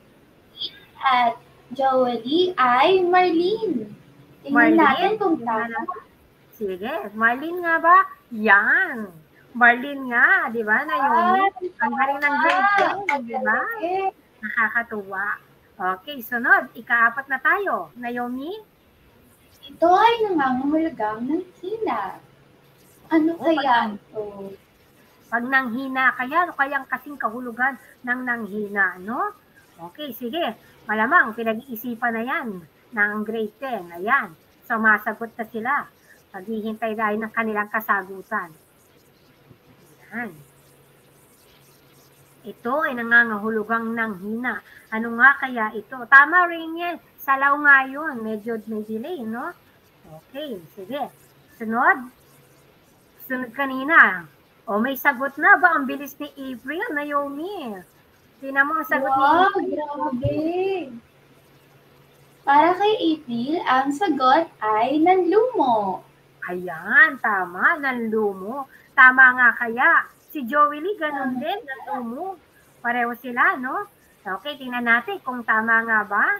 at Joey ay Marlene. Tingnan natin kung tama. Sige, Marlene nga ba? Yan. Marlene nga, di ba, Naomi? Ang galing ng grade 10, di ba? Nakakatuwa. Okay, sunod. Ika-4 na tayo. Naomi? Ito ay nangangahulugang ng hina. Ano kaya ito? Pag nanghina kaya, ano kayang kasing kahulugan ng nanghina, no? Okay, sige. Malamang pinag-iisipan na yan ng grade 10. Ayan, sumasagot na sila. Maghihintay tayo ng kanilang kasagutan. Ayan. Ito ay nangangahulugang nanghina. Ano nga kaya ito? Tama rin yan. Salaw nga yun. Medyo may delay, no? Okay, sige. Sunod. Sunod kanina. O may sagot na ba? Ang bilis ni April, Naomi. Tingnan mo ang sagot ni April. Grabe! Para kay April, ang sagot ay nanlumo. Ayan, tama. Nanlumo. Tama nga kaya. Si Joey Lee, ganun din. Nanlumo. Pareho sila, no? Okay, tingnan natin kung tama nga ba.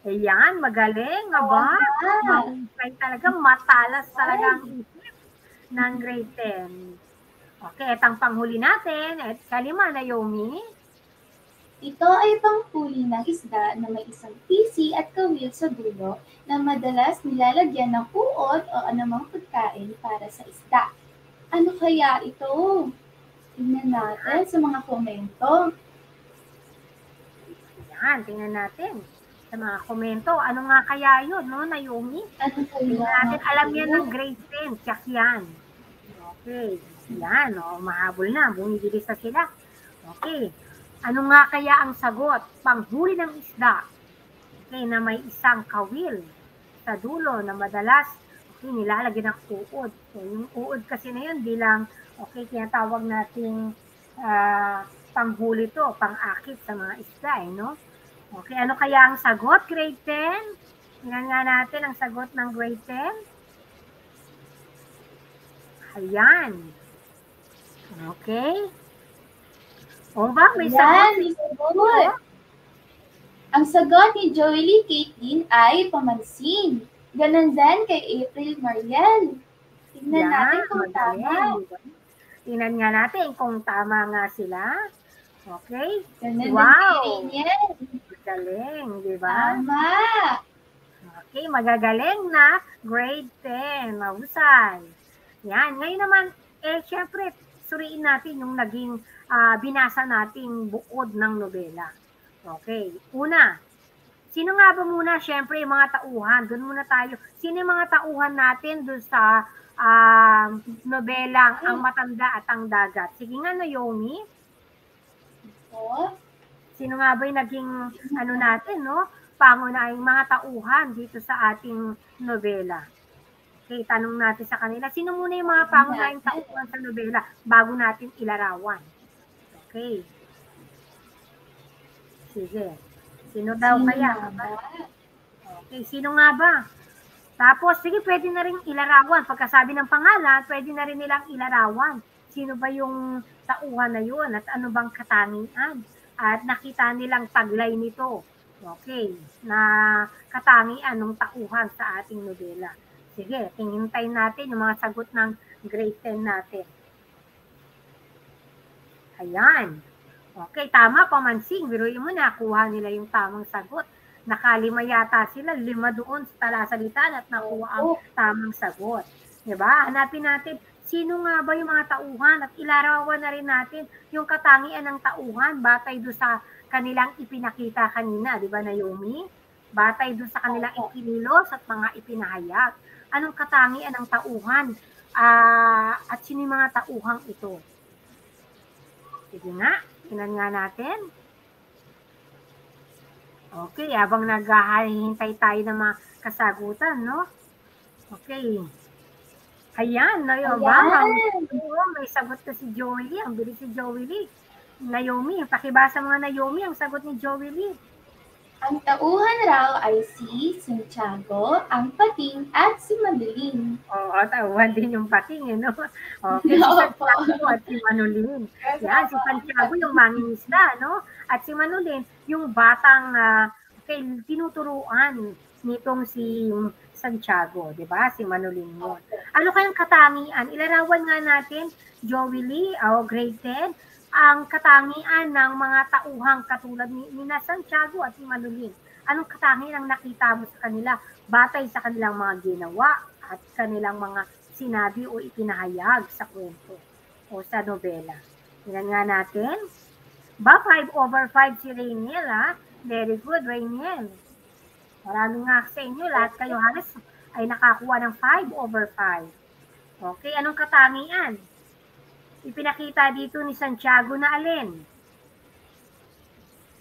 Ayan, magaling nga ba? Mahusay talaga. Matalas talaga ang isip ng grade 10. Okay, itang panghuli natin. At kalima, Naomi. Ito ay panghuli ng isda na may isang pisi at kawil sa dulo na madalas nilalagyan ng uod o anumang pagkain para sa isda. Ano kaya ito? Tingnan natin sa mga komento. Yan, tingnan natin sa mga komento. Ano nga kaya yun, no, Naomi? Ano kaya? Tingnan natin, alam yan ng grade 10. Check yan. Okay. Yan, mahabol na. Bumibilis na sila. Okay. Ano nga kaya ang sagot? Panghuli ng isda. Okay, na may isang kawil sa dulo na madalas nilalagyan ng uod. So, yung uod kasi na yun bilang, tinatawag nating panghuli to, pang-akit sa mga isda, no? Okay, ano kaya ang sagot, grade 10? Tingnan nga natin ang sagot ng grade 10. Ayan. Okay. O ba, may sagot? Ang sagot ni Joey Caitlin ay pamansin. Ganon din kay April Mariel. Tingnan natin kung tama. Tingnan nga natin kung tama nga sila. Okay? Ganon din kay Rainiel. Magaling, di ba? Tama. Okay, magagaling na grade 10. Mahusay. Yan. Ngayon naman, syempre, suriin natin yung naging binasa nating buod ng nobela. Okay. Una, sino nga ba muna? Syempre, yung mga tauhan. Doon muna tayo. Sino yung mga tauhan natin doon sa nobelang Ang Matanda at ang Dagat? Sige nga, Naomi. Sino nga ba yung naging natin, no? Pangunahing mga tauhan dito sa ating nobela? Okay, tanong natin sa kanila. Sino muna yung mga pangunahing tauhan sa nobela bago natin ilarawan? Okay. Sige. Sino daw kaya? Okay, sino nga ba? Tapos, sige, pwede na rin ilarawan. Pagkasabi ng pangalan, pwede na rin nilang ilarawan. Sino ba yung tauhan na yun? At ano bang katangian? At nakita nilang taglay nito. Okay, na katangian ng tauhan sa ating nobela. Sige, tingin natin yung mga sagot ng grade 10 natin. Ayan. Okay, tama, pamansing. Biruin mo na, kuha nila yung tamang sagot. Nakalima yata sila, 5 doon sa talasalitan at nakuha ang tamang sagot. Diba? Hanapin natin, sino nga ba yung mga tauhan at ilarawan na rin natin yung katangian ng tauhan batay doon sa kanilang ipinakita kanina. Diba, Naomi? Batay doon sa kanilang ikinilos at mga ipinahayag. Anong katangian ng tauhan? At sino yung mga tauhang ito? Sige nga, tingnan nga natin. Okay, habang naghahintay tayo ng mga kasagutan, no? Okay. Ayan, may sagot na si Joey Lee. Ang bilis si Joey Lee. Naomi, pakibasa mga Naomi ang sagot ni Joey Lee. Ang tauhan raw ay si Santiago, ang pating at si Manolin. Oo, tauhan din yung pating, no? Okay, si Santiago at si Manolin. Yan, si Santiago yung mangingisda, no? At si Manolin, yung batang tinuturuan nitong si Santiago, di ba? Si Manolin yun. Ano kayang katangian? Ilarawan nga natin, Joey Lee, grade 10. ang katangian ng mga tauhang katulad ni Santiago at ni Manolin? Anong katangian ang nakita mo sa kanila batay sa kanilang mga ginawa at kanilang mga sinabi o ipinahayag sa kwento o sa nobela? Tingnan nga natin. 5/5 si Rainiel, ha? Very good, Rainiel. Maraming nga sa inyo, lahat kayo halos ay nakakuha ng 5/5. Okay, anong katangian? Ipinakita dito ni Santiago na alin?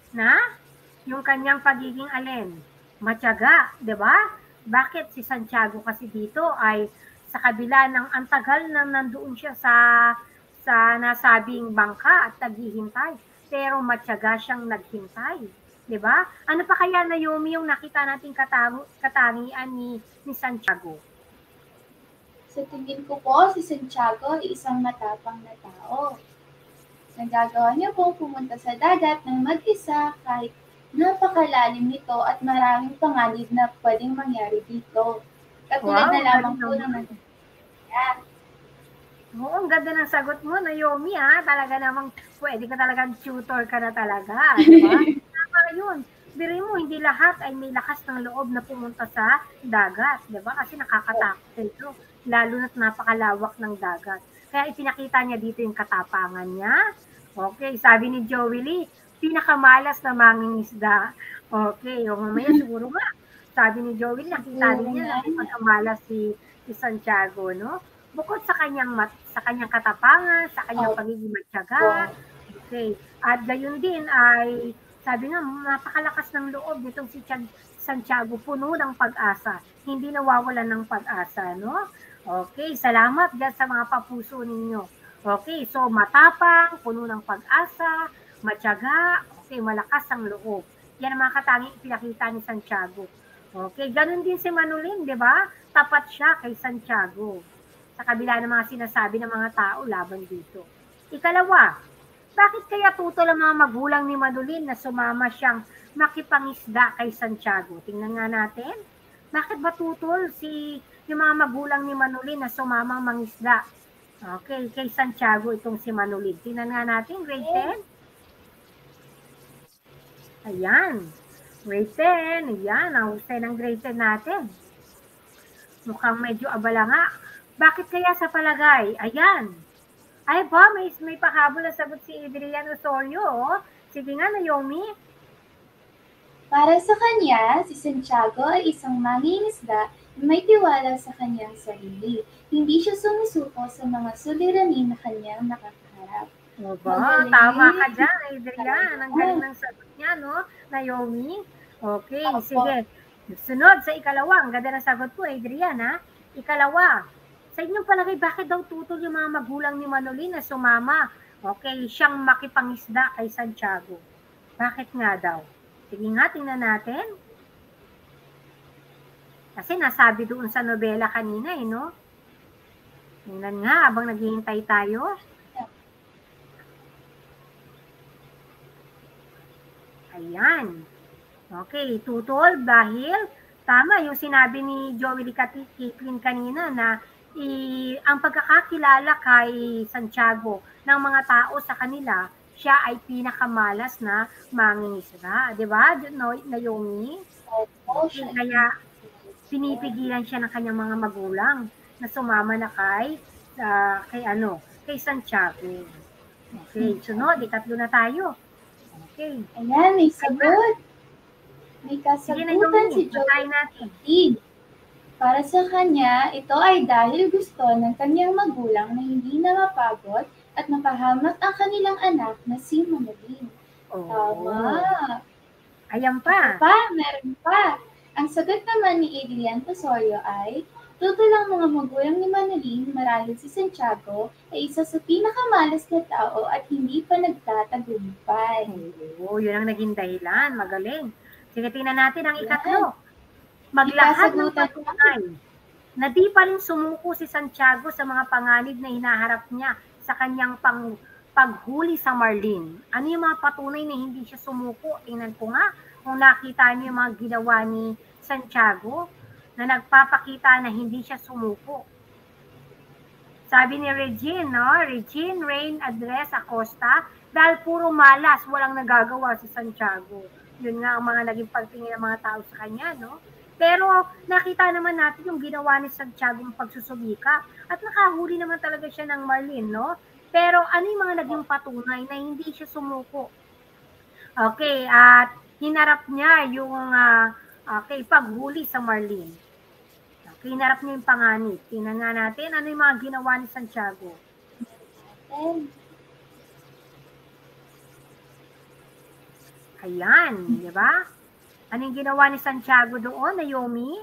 Na? Yung kanyang pagiging alin? Matyaga, di ba? Bakit si Santiago kasi dito ay sa kabila ng antagal na nandoon siya sa nasabing bangka at naghihintay, pero matyaga siyang naghintay. Di ba? Ano pa kaya, Naomi, yung nakita nating katangian ni Santiago? Sa tingin ko po, si Santiago ay isang matapang na tao. Nagagawa niya pong pumunta sa dagat ng mag-isa kahit napakalalim nito at maraming panganib na pwedeng mangyari dito. Katulad Wow, na lamang galing po ng naman. Oo, ang ganda ng sagot mo, Naomi, ha? Talaga namang pwede ka talagang tutor ka na talaga, di ba? Tama yun. Biro mo, hindi lahat ay may lakas ng loob na pumunta sa dagat, di ba? Kasi nakakatakot ito, lalo na't napakalawak ng dagat. Kaya ipinakita niya dito yung katapangan niya. Okay, sabi ni Joey Lee, pinakamalas na mangingisda. Okay, o mamaya siguro nga, sabi ni Joey Lee, nakita rin niya na pagkamalas si Santiago, no? Bukod sa kanyang katapangan, sa kanyang pagiging matyaga. Okay. At gayon din ay sabi nga napakalakas ng loob nitong si Santiago, puno ng pag-asa. Hindi nawawalan ng pag-asa, no? Okay, salamat dyan sa mga papuso ninyo. Okay, so matapang, puno ng pag-asa, matyaga, okay, malakas ang loob. Yan ang mga katanging pinakita ni Santiago. Okay, ganun din si Manolin, di ba? Tapat siya kay Santiago sa kabila ng mga sinasabi ng mga tao laban dito. Ikalawa, bakit kaya tutol ang mga magulang ni Manolin na sumama siyang makipangisda kay Santiago? Tingnan nga natin. Bakit ba tutol yung mga magulang ni Manolin na sumamang mangisda? Okay, kay Santiago itong si Manolin. Tingnan nga natin, grade 10. Ayan. Grade 10. Ayan, ang husay ng grade 10 natin. Mukhang medyo abala nga. Bakit kaya sa palagay? Ayan. Ay ba, may pahabol na sagot si Adrian Osorio. Oh. Sige nga, Naomi. Para sa kanya, si Santiago ay isang mangingisda na may tiwala sa kanyang sarili. Hindi siya sumusuko sa mga suliranin na kanyang nakakaharap. Oba, tama ka dyan, Adrian. Ang galing ng sagot niya, no, Naomi? Okay, sige. Sunod sa ikalawa. Ang ganda ng sagot po, Adrian, ha? Ikalawa. Sa inyong palagay, bakit daw tutol yung mga magulang ni Manolin na sumama? Okay, siyang makipangisda kay Santiago. Bakit nga daw? Sige nga, tingnan natin. Kasi nasabi doon sa nobela kanina, no? Tingnan nga, habang naghihintay tayo. Ayan. Okay, tutol dahil tama yung sinabi ni Joey Caitlin kanina na ang pagkakakilala kay Santiago ng mga tao sa kanila, siya ay pinakamalas na mangingisda. Di ba, Naomi? Okay, kaya pinipigilan siya ng kanyang mga magulang na sumama na kay Santiago. Okay, sunod, ikatlo na tayo. Okay. Ayan, may sagot. May kasagutan si Joey. Para sa kanya, ito ay dahil gusto ng kanyang magulang na hindi na mapagod at mapahamak ang kanilang anak na si Manolin. Tama. Ayan pa. Meron pa. Ang sagot naman ni Adrian Osorio ay, tutol ang mga magulang ni Manolin marahil si Santiago ay isa sa pinakamalas na tao at hindi pa nagtatagumpay. Oo, yun ang naging dahilan. Magaling. Sige, tingnan natin ang ikatlo. Maglahad ng patunay na di pa rin sumuko si Santiago sa mga panganib na hinaharap niya sa kanyang paghuli sa Marlin. Ano yung mga patunay na hindi siya sumuko? Tingnan ko nga kung nakita niyo yung mga ginawa ni Santiago na nagpapakita na hindi siya sumuko. Sabi ni Regine, no? Regine Rain Adres Acosta, dahil puro malas, walang nagagawa si Santiago. Yun nga ang mga naging pagtingin ng mga tao sa kanya, no? Pero nakita naman natin yung ginawa ni Santiago ng pagsusubika at nakahuli naman talaga siya ng Marlene, no? Pero ano yung mga naging patunay na hindi siya sumuko? Okay, at hinarap niya yung paghuli sa Marlene. Okay, hinarap niya yung panganib. Tingnan nga natin ano yung mga ginawa ni Santiago. Ayan, di ba? Ano yung ginawa ni Santiago doon, Naomi?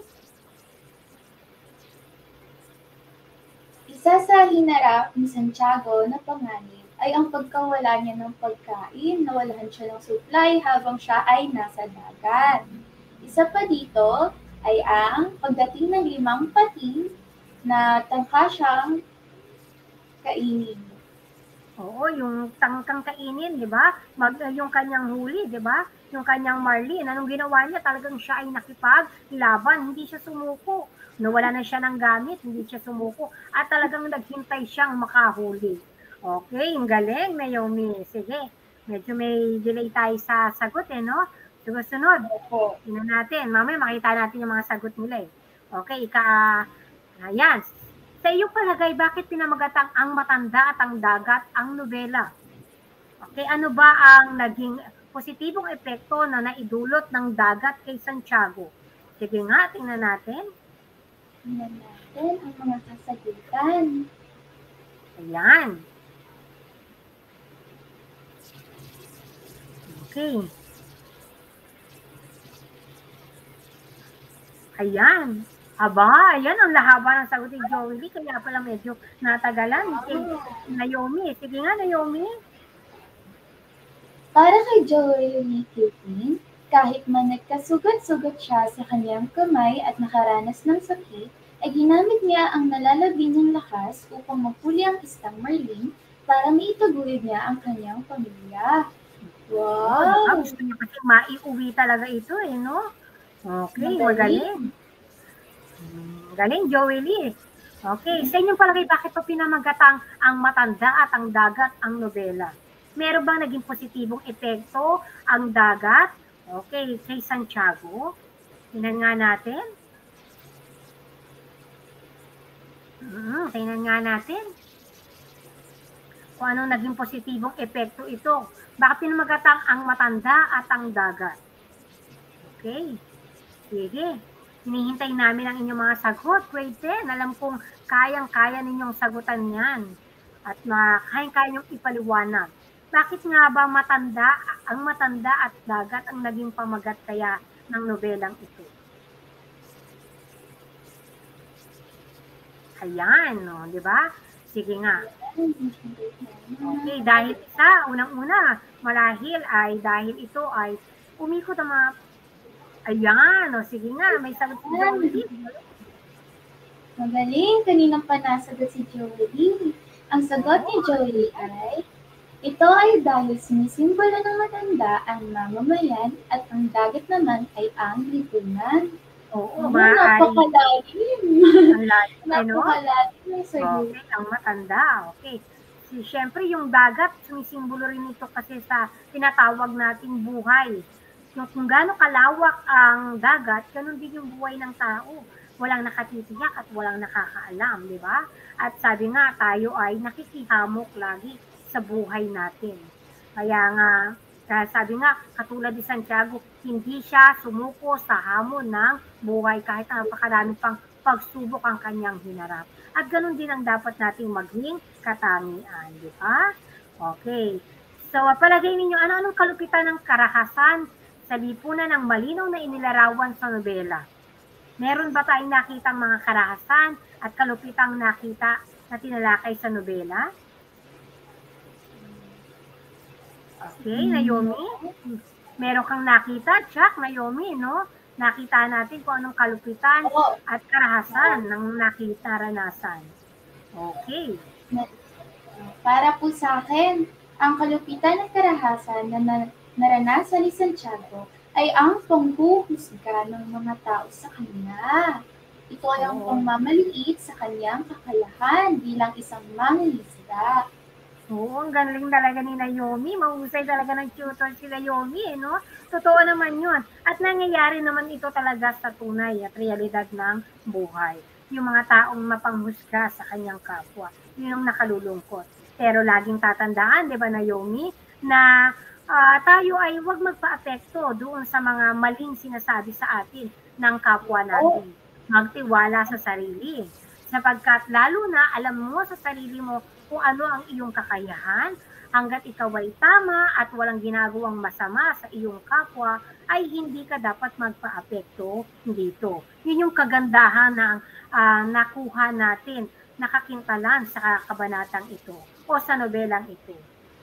Isa sa hinarap ni Santiago na panganib ay ang pagkawala niya ng pagkain, nawalahan siya ng supply habang siya ay nasa dagat. Isa pa dito ay ang pagdating ng 5 pating na tangka siyang kainin. Oo, yung tangkang kainin, di ba? Yung kanyang huli, di ba? Yung kanyang Marlene, anong ginawa niya? Talagang siya ay nakipaglaban, hindi siya sumuko. Nawala na siya ng gamit, hindi siya sumuko. At talagang naghintay siyang makahuli. Okay, yung galing, Naomi. Sige, medyo may delay tayo sa sagot no? Sunod, tingnan natin. Mamaya makita natin yung mga sagot nila Okay, ayan. Sa iyong palagay, bakit pinamagatang Ang Matanda at ang Dagat ang nobela? Okay, ano ba ang naging positibong epekto na naidulot ng dagat kay Santiago? Sige nga, tingnan natin. Tingnan natin ang mga kasagutan. Ayan. Okay. Ayan. Aba, ayan ang lahaba ng sagot ni Joey Lee, kaya pala medyo natagalan. Naomi, sige nga Naomi. Para kay Joey Lee Caitlin, kahit man nagkasugat-sugat siya sa kanyang kamay at nakaranas ng sakit, ay ginamit niya ang nalalabi niyang lakas upang mahuli ang isang Marlene para maitaguyod niya ang kanyang pamilya. Wow! Gusto niya kasi maiuwi talaga ito no? Okay, magaling. Galing, Joey Lee. Okay, sa inyong palagay, bakit pa pinamagatang Ang Matanda at ang Dagat ang nobela? Meron bang naging positibong epekto ang dagat? Okay, kay Santiago. Tingnan nga natin. Tingnan nga natin. Kung anong naging positibong epekto ito. Bakit pinamagatang Ang Matanda at ang Dagat? Okay, sige. Hinihintay namin ang inyong mga sagot. Grade 10, alam kong kayang-kaya ninyong sagutan yan. At kayang-kaya ninyong ipaliwanag. Bakit nga ba ang matanda at dagat ang naging pamagat kaya ng nobelang ito? Ayan, no, di ba? Sige nga. Okay, dahil unang-una, marahil ay dahil ito ay umikot ang mga ayan, sige nga, may sagot si Joey. Magaling, kaninang pa nasagot si Joey. Ang sagot ni Joey ay, ito ay dahil sinisimbolo ng matanda ang mamamayan at ang dagat naman ay ang lipunan. Oo, napakalalim. Ang lalim, napakalalim. Okay, ang matanda, okay. Siyempre, yung dagat, sumisimbolo rin ito kasi sa tinatawag nating buhay. Kung gaano kalawak ang dagat, ganun din yung buhay ng tao. Walang nakatitiyak at walang nakakaalam, di ba? At sabi nga, tayo ay nakikihamok lagi sa buhay natin. Kaya nga, sabi nga, katulad ni Santiago, hindi siya sumuko sa hamon ng buhay kahit napakarami pang pagsubok ang kanyang hinarap. At ganun din ang dapat nating maging katangian, di ba? Okay. So, palagay ninyo, ano-anong kalupitan ng karahasan sa lipunan ng malinaw na inilarawan sa nobela? Meron ba tayong nakitang mga karahasan at kalupitang nakita na tinalakay sa nobela? Okay, Naomi? Meron kang nakita, Chuck, Naomi, no? Nakita natin kung anong kalupitan at karahasan ng naranasan. Okay. Para po sa akin, ang kalupitan at karahasan na naranasan ni Santiago ay ang panghuhusga ng mga tao sa kanya. Ito ay ang Oo. pagmamaliit sa kanyang kakayahan bilang isang mangingisda. Oo, ang galing talaga ni Naomi. Mahusay talaga ng tutor si Naomi, eh, no? Totoo naman yun. At nangyayari naman ito talaga sa tunay at realidad ng buhay. Yung mga taong mapanghusga sa kanyang kapwa, yun ang nakalulungkot. Pero laging tatandaan, di ba Naomi, na tayo ay huwag magpa-apekto doon sa mga maling sinasabi sa atin ng kapwa Oo, natin. Magtiwala sa sarili. Sapagkat lalo na alam mo sa sarili mo kung ano ang iyong kakayahan, hanggat ikaw ay tama at walang ginagawang masama sa iyong kapwa, ay hindi ka dapat magpa-apekto dito. Yun yung kagandahan ng nakuha natin, nakakintalan sa kabanatang ito o sa nobelang ito.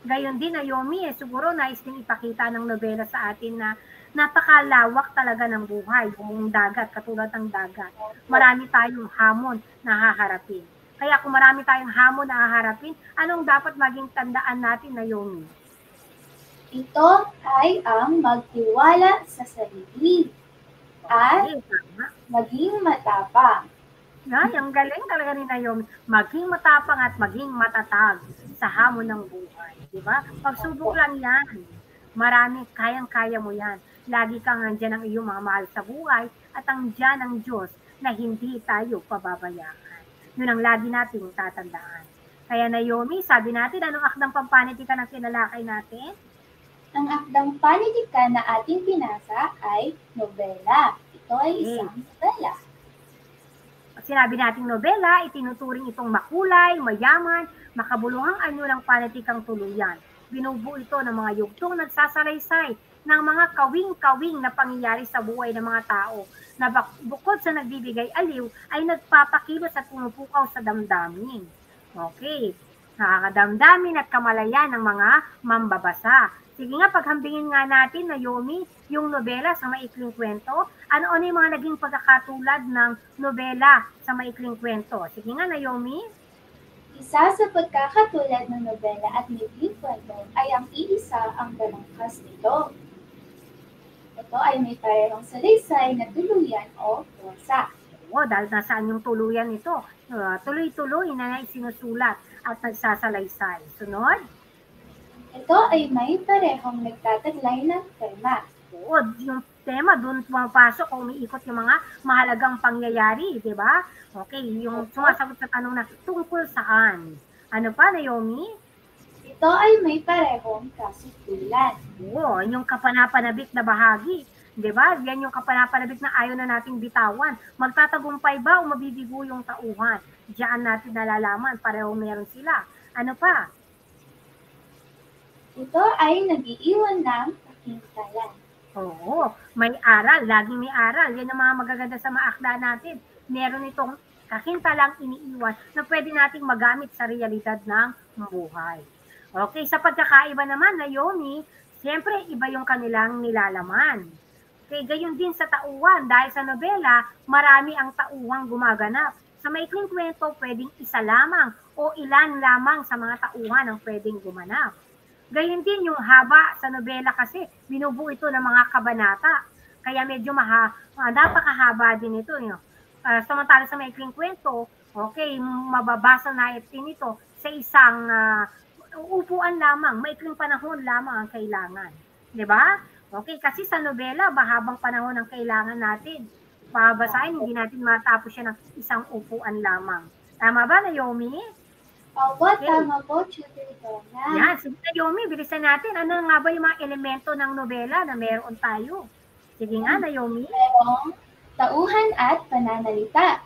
Gayon din, Naomi, siguro nais din ipakita ng nobela sa atin na napakalawak talaga ng buhay, yung dagat, katulad ng dagat. Marami tayong hamon na haharapin. Kaya kung marami tayong hamon na haharapin, anong dapat maging tandaan natin, Naomi? ito ay ang magtiwala sa sarili at Okay, tama. maging matapang. Ay, ang galing talaga ni Naomi. Maging matapang at maging matatag sa hamon ng buhay. Di ba? Pagsubok Opo. lang yan. Marami, kayang-kaya mo yan. Lagi kang nandyan ang iyong mga mahal sa buhay at ang dyan ng Diyos na hindi tayo pababayaan. Yun ang lagi nating tatandaan. Kaya Naomi, sabi natin, anong akdang pampanitikan ang kinalakay natin? Ang akdang panitikan na ating pinasa ay nobela. Ito ay Okay. isang nobela. Pag sinabi nating nobela, itinuturing itong makulay, mayaman, makabuluhang anyo ng panitikang tuluyan. Binubuo ito ng mga yugtong nagsasalaysay ng mga kawing-kawing na pangyayari sa buhay ng mga tao na bukod sa nagbibigay aliw ay nagpapakilos at pumupukaw sa damdamin. Okay, nakakadamdamin at kamalayan ng mga mambabasa. Sige nga, paghambingin nga natin, Naomi, yung nobela sa maikling kwento. Ano-ano yung mga naging pagkakatulad ng nobela sa maikling kwento? Sige nga, Naomi. Isa sa pagkakatulad ng nobela at maikling kwento ay ang iisa ang balangkas nito. Ito ay may parehong salaysay na tuluyan o prosa. Oo, dahil nasaan yung tuluyan nito. Tuloy-tuloy na isinusulat at nagsasalaysay. Sunod? Ito ay may parehong nagtataglay ng tema. Oo, yung tema, doon pumapasok o umiikot yung mga mahalagang pangyayari, di ba? Okay, yung sumasagot sa tanong na tungkol saan. Ano pa, Naomi? Ito ay may parehong kasusulan. Oo, yung kapanapanabik na bahagi. Di ba? Yan yung kapanapanabik na ayaw na nating bitawan. Magtatagumpay ba o mabibigo yung tauhan? Diyan natin nalalaman, pareho meron sila. Ano pa? Ito ay nagiiwan ng pakintalan. Oo, may aral, laging may aral. Yan ang mga magaganda sa mga akda natin. Meron itong kakintalang iniiwan na pwede nating magamit sa realidad ng buhay. Okay, sa pagkakaiba naman, Naomi, siyempre iba yung kanilang nilalaman. Okay, gayon din sa tauhan. Dahil sa nobela, marami ang tauhang gumaganap. Sa maikling kwento, pwedeng isa lamang o ilan lamang sa mga tauhan ang pwedeng gumanap. Gayon din yung haba sa nobela kasi binubuo ito ng mga kabanata. Kaya medyo napakahaba din ito. Samantala sa maikling kwento, okay, mababasa natin ito sa isang upuan lamang, maikling panahon lamang ang kailangan. Di ba? Okay, kasi sa nobela, mahabang panahon ang kailangan natin. Pabasahin, hindi natin matapos siya ng isang upuan lamang. Tama ba, Naomi? Opo, Okay. tama po, Tutor Donna. Yan, sige Naomi, bilisan natin. Ano nga ba yung mga elemento ng nobela na meron tayo? Sige nga, Naomi. Merong tauhan at pananalita,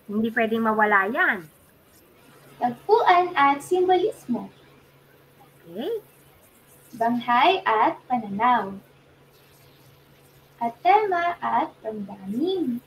Hindi pwedeng mawala yan. tagpuan at simbolismo, Okay? banghay at pananaw, at tema at damdamin,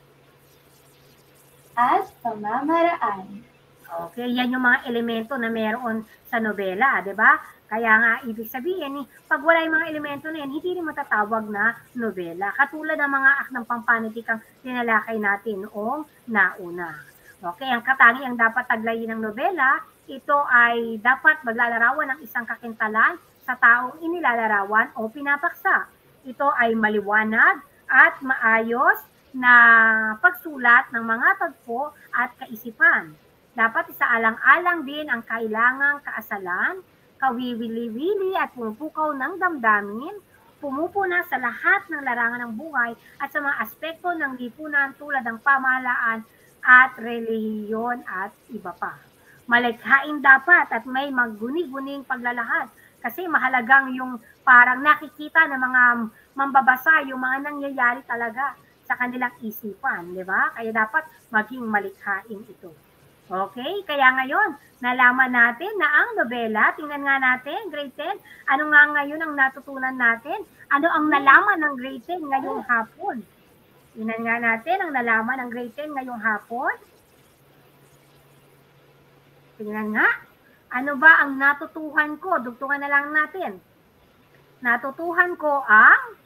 at pamamaraan. Okay, yan yung mga elemento na meron sa nobela, di ba? Kaya nga, ibig sabihin, pag wala yung mga elemento na yan, hindi rin matatawag na nobela. Katulad ng mga akdang pampanitikang tinalakay natin noong nauna. Okay, ang katangiang dapat taglayin ng nobela, ito ay dapat maglalarawan ng isang kakintalan sa taong inilalarawan o pinapaksa. Ito ay maliwanag at maayos na pagsulat ng mga tagpo at kaisipan. Dapat isaalang-alang din ang kailangang kaasalan, kawiwili-wili at pumupukaw ng damdamin, pumupuna sa lahat ng larangan ng buhay at sa mga aspekto ng lipunan tulad ng pamahalaan at relihiyon at iba pa. Malikhain dapat at may magguni-guning paglalahad kasi mahalagang yung parang nakikita ng mga mambabasa yung mga nangyayari talaga sa kanilang isipan, di ba? Kaya dapat maging malikhain ito. Okay? Kaya ngayon, nalaman natin na ang nobela, tingnan nga natin, grade 10, ano nga ngayon ang natutunan natin? Ano ang nalaman ng grade 10 ngayong hapon? Tingnan nga natin ang nalaman ng grade 10 ngayong hapon. Tingnan nga, ano ba ang natutuhan ko? Dugtungan na lang natin. Natutuhan ko ang...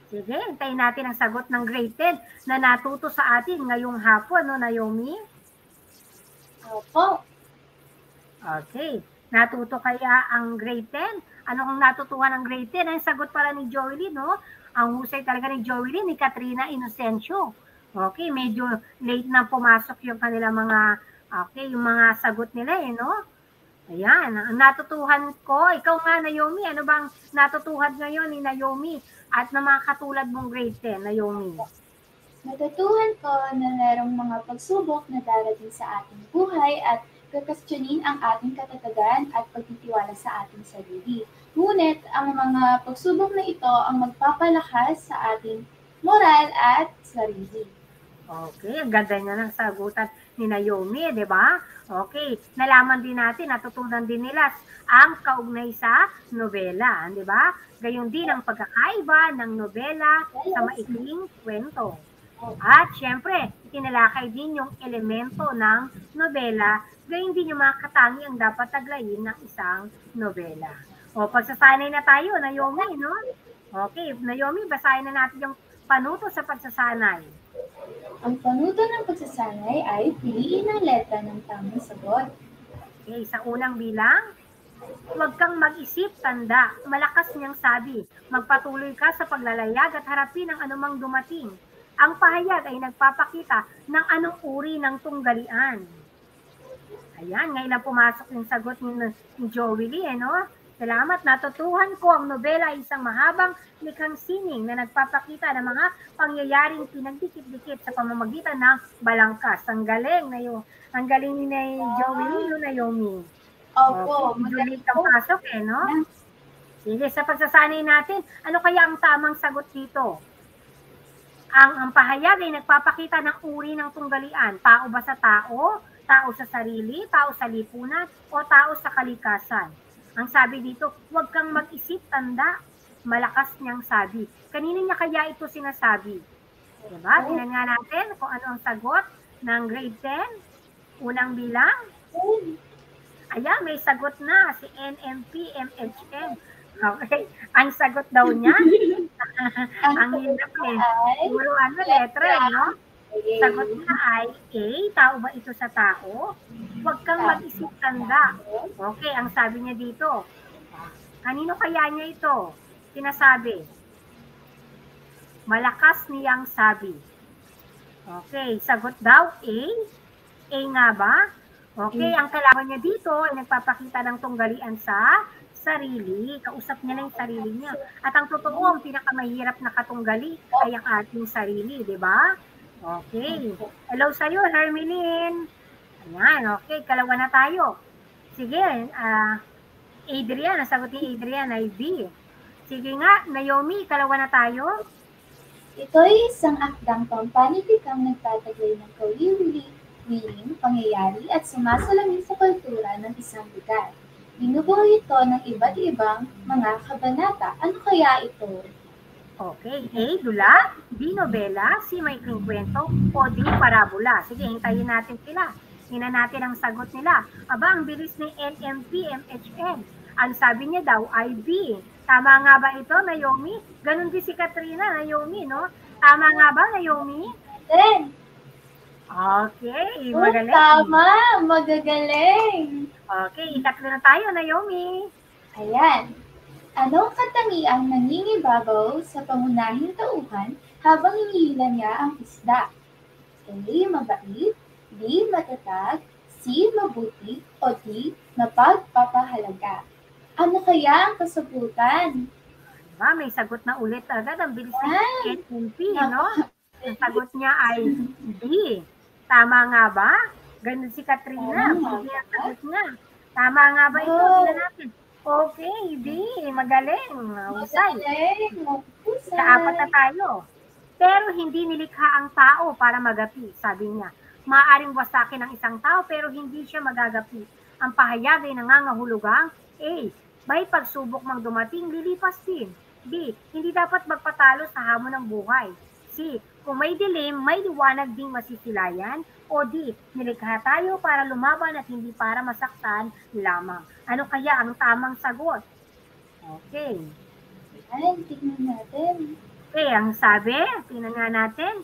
Sige, hintayin natin ang sagot ng grade 10 na natuto sa atin ngayong hapon, no, Naomi? Opo. Okay. Natuto kaya ang grade 10? Ano ang natutuhan ng grade 10? Ang sagot para ni Joey, no? Ang husay talaga ni Joey, ni Katrina Inocencio. Okay, medyo late na pumasok yung kanila mga, yung mga sagot nila, no? Ayan, ang natutuhan ko, ikaw nga, Naomi, ano bang natutuhan ngayon ni Naomi at ng mga katulad mong grade 10, Naomi? Natutuhan ko na merong mga pagsubok na darating sa ating buhay at kakastyonin ang ating katatagan at pagtitiwala sa ating sarili. Ngunit ang mga pagsubok na ito ang magpapalakas sa ating moral at sarili. Okay, ang ganda niya ng sagutan ni Naomi, di ba? Okay, nalaman din natin, natutunan din nila ang kaugnay sa nobela, di ba? Gayon din ang pagkakaiba ng nobela sa maikling kwento. At syempre, itinalakay din yung elemento ng nobela, gayon din yung mga katangiang dapat taglayin ng isang nobela. O, pagsasanay na tayo, Naomi, no? Okay, Naomi, basahin na natin yung panuto sa pagsasanay. Ang panuto ng pagsasanay ay piliin ang letra ng tamang sagot. Okay, sa unang bilang, huwag kang mag-isip, tanda, malakas niyang sabi, magpatuloy ka sa paglalayag at harapin ang anumang dumating. Ang pahayag ay nagpapakita ng anong uri ng tunggalian. Ayan, ngayon lang pumasok yung sagot ni Joey Lee, no? Salamat, natutuhan ko ang nobela ay isang mahabang likhang sining na nagpapakita ng mga pangyayaring pinagdikit-dikit sa pamamagitan ng balangkas. Ang galing na yun. Ang galing ni Joey Lee, no, Naomi? Opo, Magaling kang pasok, no? Sige, sa pagsasanay natin, ano kaya ang tamang sagot dito? Ang pahayag ay nagpapakita ng uri ng tunggalian. Tao ba sa tao? Tao sa sarili? Tao sa lipunan? O tao sa kalikasan? Ang sabi dito, huwag kang mag-isip, tanda. Malakas niyang sabi. Kanino niya kaya ito sinasabi? Diba? Tingnan nga natin kung ano ang sagot ng grade 10. Unang bilang. Ayan, may sagot na si NMP MHM. Okay. Ang sagot daw niya, ang hirap eh. Puro letra, no? Sagot niya ay A, tao ba ito sa tao? Huwag kang mag-isip, tanda. Okay, ang sabi niya dito. Kanino kaya niya ito sinasabi? Malakas niyang sabi. Okay, sagot daw A. A nga ba? Okay, ang kailangan niya dito ay nagpapakita ng tunggalian sa sarili. Kausap niya na yung sarili niya. At ang totoo, ang pinakamahirap na katunggali ay ang ating sarili, di ba? Okay. Hello sa'yo, Hermeline. Ayan, okay. Kalawa na tayo. Sige, Adrian, nasagot ni Adrian ay B. Sige nga, Naomi, kalawa na tayo. Ito ay isang akdang pampanitikang nagtataglay ng kawiwiling, pangyayari at sumasalamin sa kultura ng isang lugar. Binubuo ito ng iba't ibang mga kabanata. Ano kaya ito? Okay, A, dula, B, nobela, C, maikling kwento, o D, parabola. Sige, hintayin natin sila. Tingnan natin ang sagot nila. Aba, ang bilis ni NMP, MHM. Ang sabi niya daw ay B. Tama nga ba ito, Naomi? Ganon din si Katrina, Naomi, no? Tama nga ba, Naomi? Then, okay, magaling. Tama, magagaling. Okay, ikatlo na tayo, Naomi. Ayan. Anong katangiang nangingibabaw sa pangunahing tauhan habang hinihila niya ang isda. A. Mabait, B. Matatag, C. Mabuti, o D. Mapagpapahalaga. Ano kaya ang kasagutan? Diba? May sagot na ulit agad. Ang bilis ni Yan! NMP, no? Ang sagot niya ay D. Tama nga ba? Ganun si Katrina. Tama Hindi nga ang sagot niya. Tama nga ba ito? Oh. Tingnan natin. Okay, D. Magaling. Husay. Magaling! Mahusay! Sa-apat na tayo. Pero hindi nilikha ang tao para magapi, sabi niya. Maaring wasakin ang isang tao pero hindi siya magagapi. Ang pahayag ay nangangahulugang A. May pagsubok mang dumating, lilipas din. B. Hindi dapat magpatalo sa hamon ng buhay. C. Kung may dilim, may liwanag ding masisilayan. O D. Nilikha tayo para lumaban at hindi para masaktan lamang. Ano kaya ang tamang sagot? Okay. Yan, tignan natin. Okay, ang sabi, tingnan nga natin.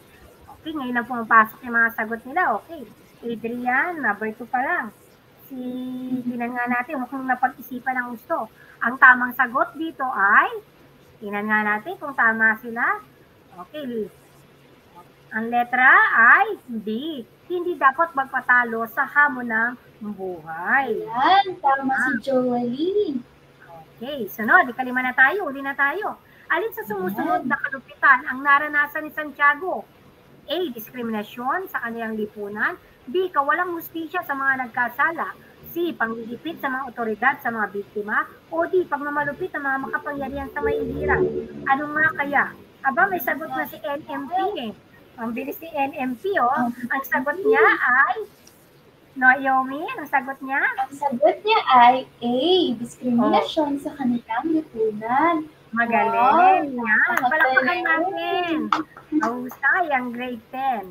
Okay, ngayon na pumapasok yung mga sagot nila. Okay, Adrian, number 2 pa lang. Tingnan nga natin, mukhang napag-isipan ng gusto. Ang tamang sagot dito ay, tingnan nga natin kung tama sila. Okay, ang letra ay D. Hindi dapat magpatalo sa hamon ng buhay. Yan, tama si Jolie. Okay, sunod, ikalima na tayo, uli na tayo. Alin sa sumusunod na kalupitan ang naranasan ni Santiago? A. Diskriminasyon sa kanilang lipunan. B. Kawalang hustisya sa mga nagkasala. C. Panggigipit sa mga otoridad sa mga biktima. O D. Pagmamalupit ng mga makapangyarihan sa may hirap. Ano nga kaya? Aba, may sagot na si NMP eh. Ang bilis ni NMP oh. Ang sagot niya ay Naomi, ang sagot niya? Ang sagot niya ay A. Diskriminasyon sa kanilang lipunan. Magaling. Wow, Yan. Palakpakan natin. Mahusay ang grade 10.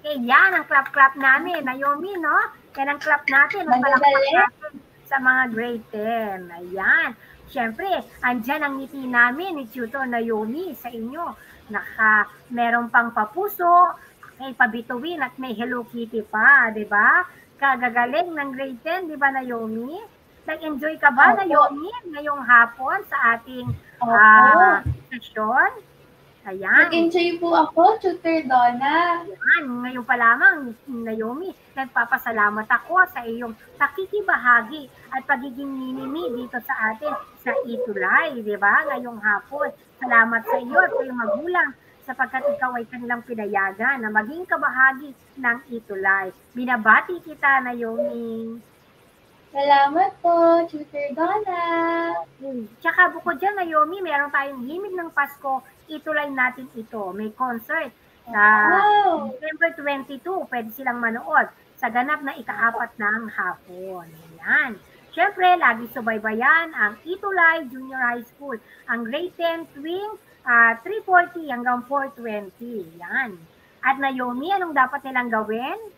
Okay, yan ang clap-clap namin. Naomi, no? Yan ang clap natin. Ang palakpak natin sa mga grade 10. Ayan. Siyempre, andyan ang ngiti namin ni Tutor Naomi sa inyo. Meron pang papuso, may pabituin at may Hello Kitty pa, di ba? Kagagaling ng grade 10, di ba Naomi? Nag-enjoy ka ba, Naomi, ngayong hapon sa ating session? Ayan. Nag-enjoy po ako, Tutor Donna. Ayan, ngayon pa lamang, Naomi, nagpapasalamat ako sa iyong pakikibahagi at pagiging minimi dito sa atin sa Itulay, di ba? Ngayong hapon. Salamat sa iyo at sa iyong magulang sapagkat ikaw ay kanilang pinayagan na maging kabahagi ng Itulay. Binabati kita, Naomi. Salamat po, Tutor Donna. Tsaka bukod dyan, Naomi, meron tayong Himig ng Pasko, Itulay natin ito. May concert sa December 22, pwede silang manood sa ganap na ika-4 ng hapon. Ayan. Siyempre, lagi subaybayan ang Itulay Junior High School, ang grade 10 tuwing 3:40 hanggang 4:20. Yan. At Naomi, anong dapat nilang gawin?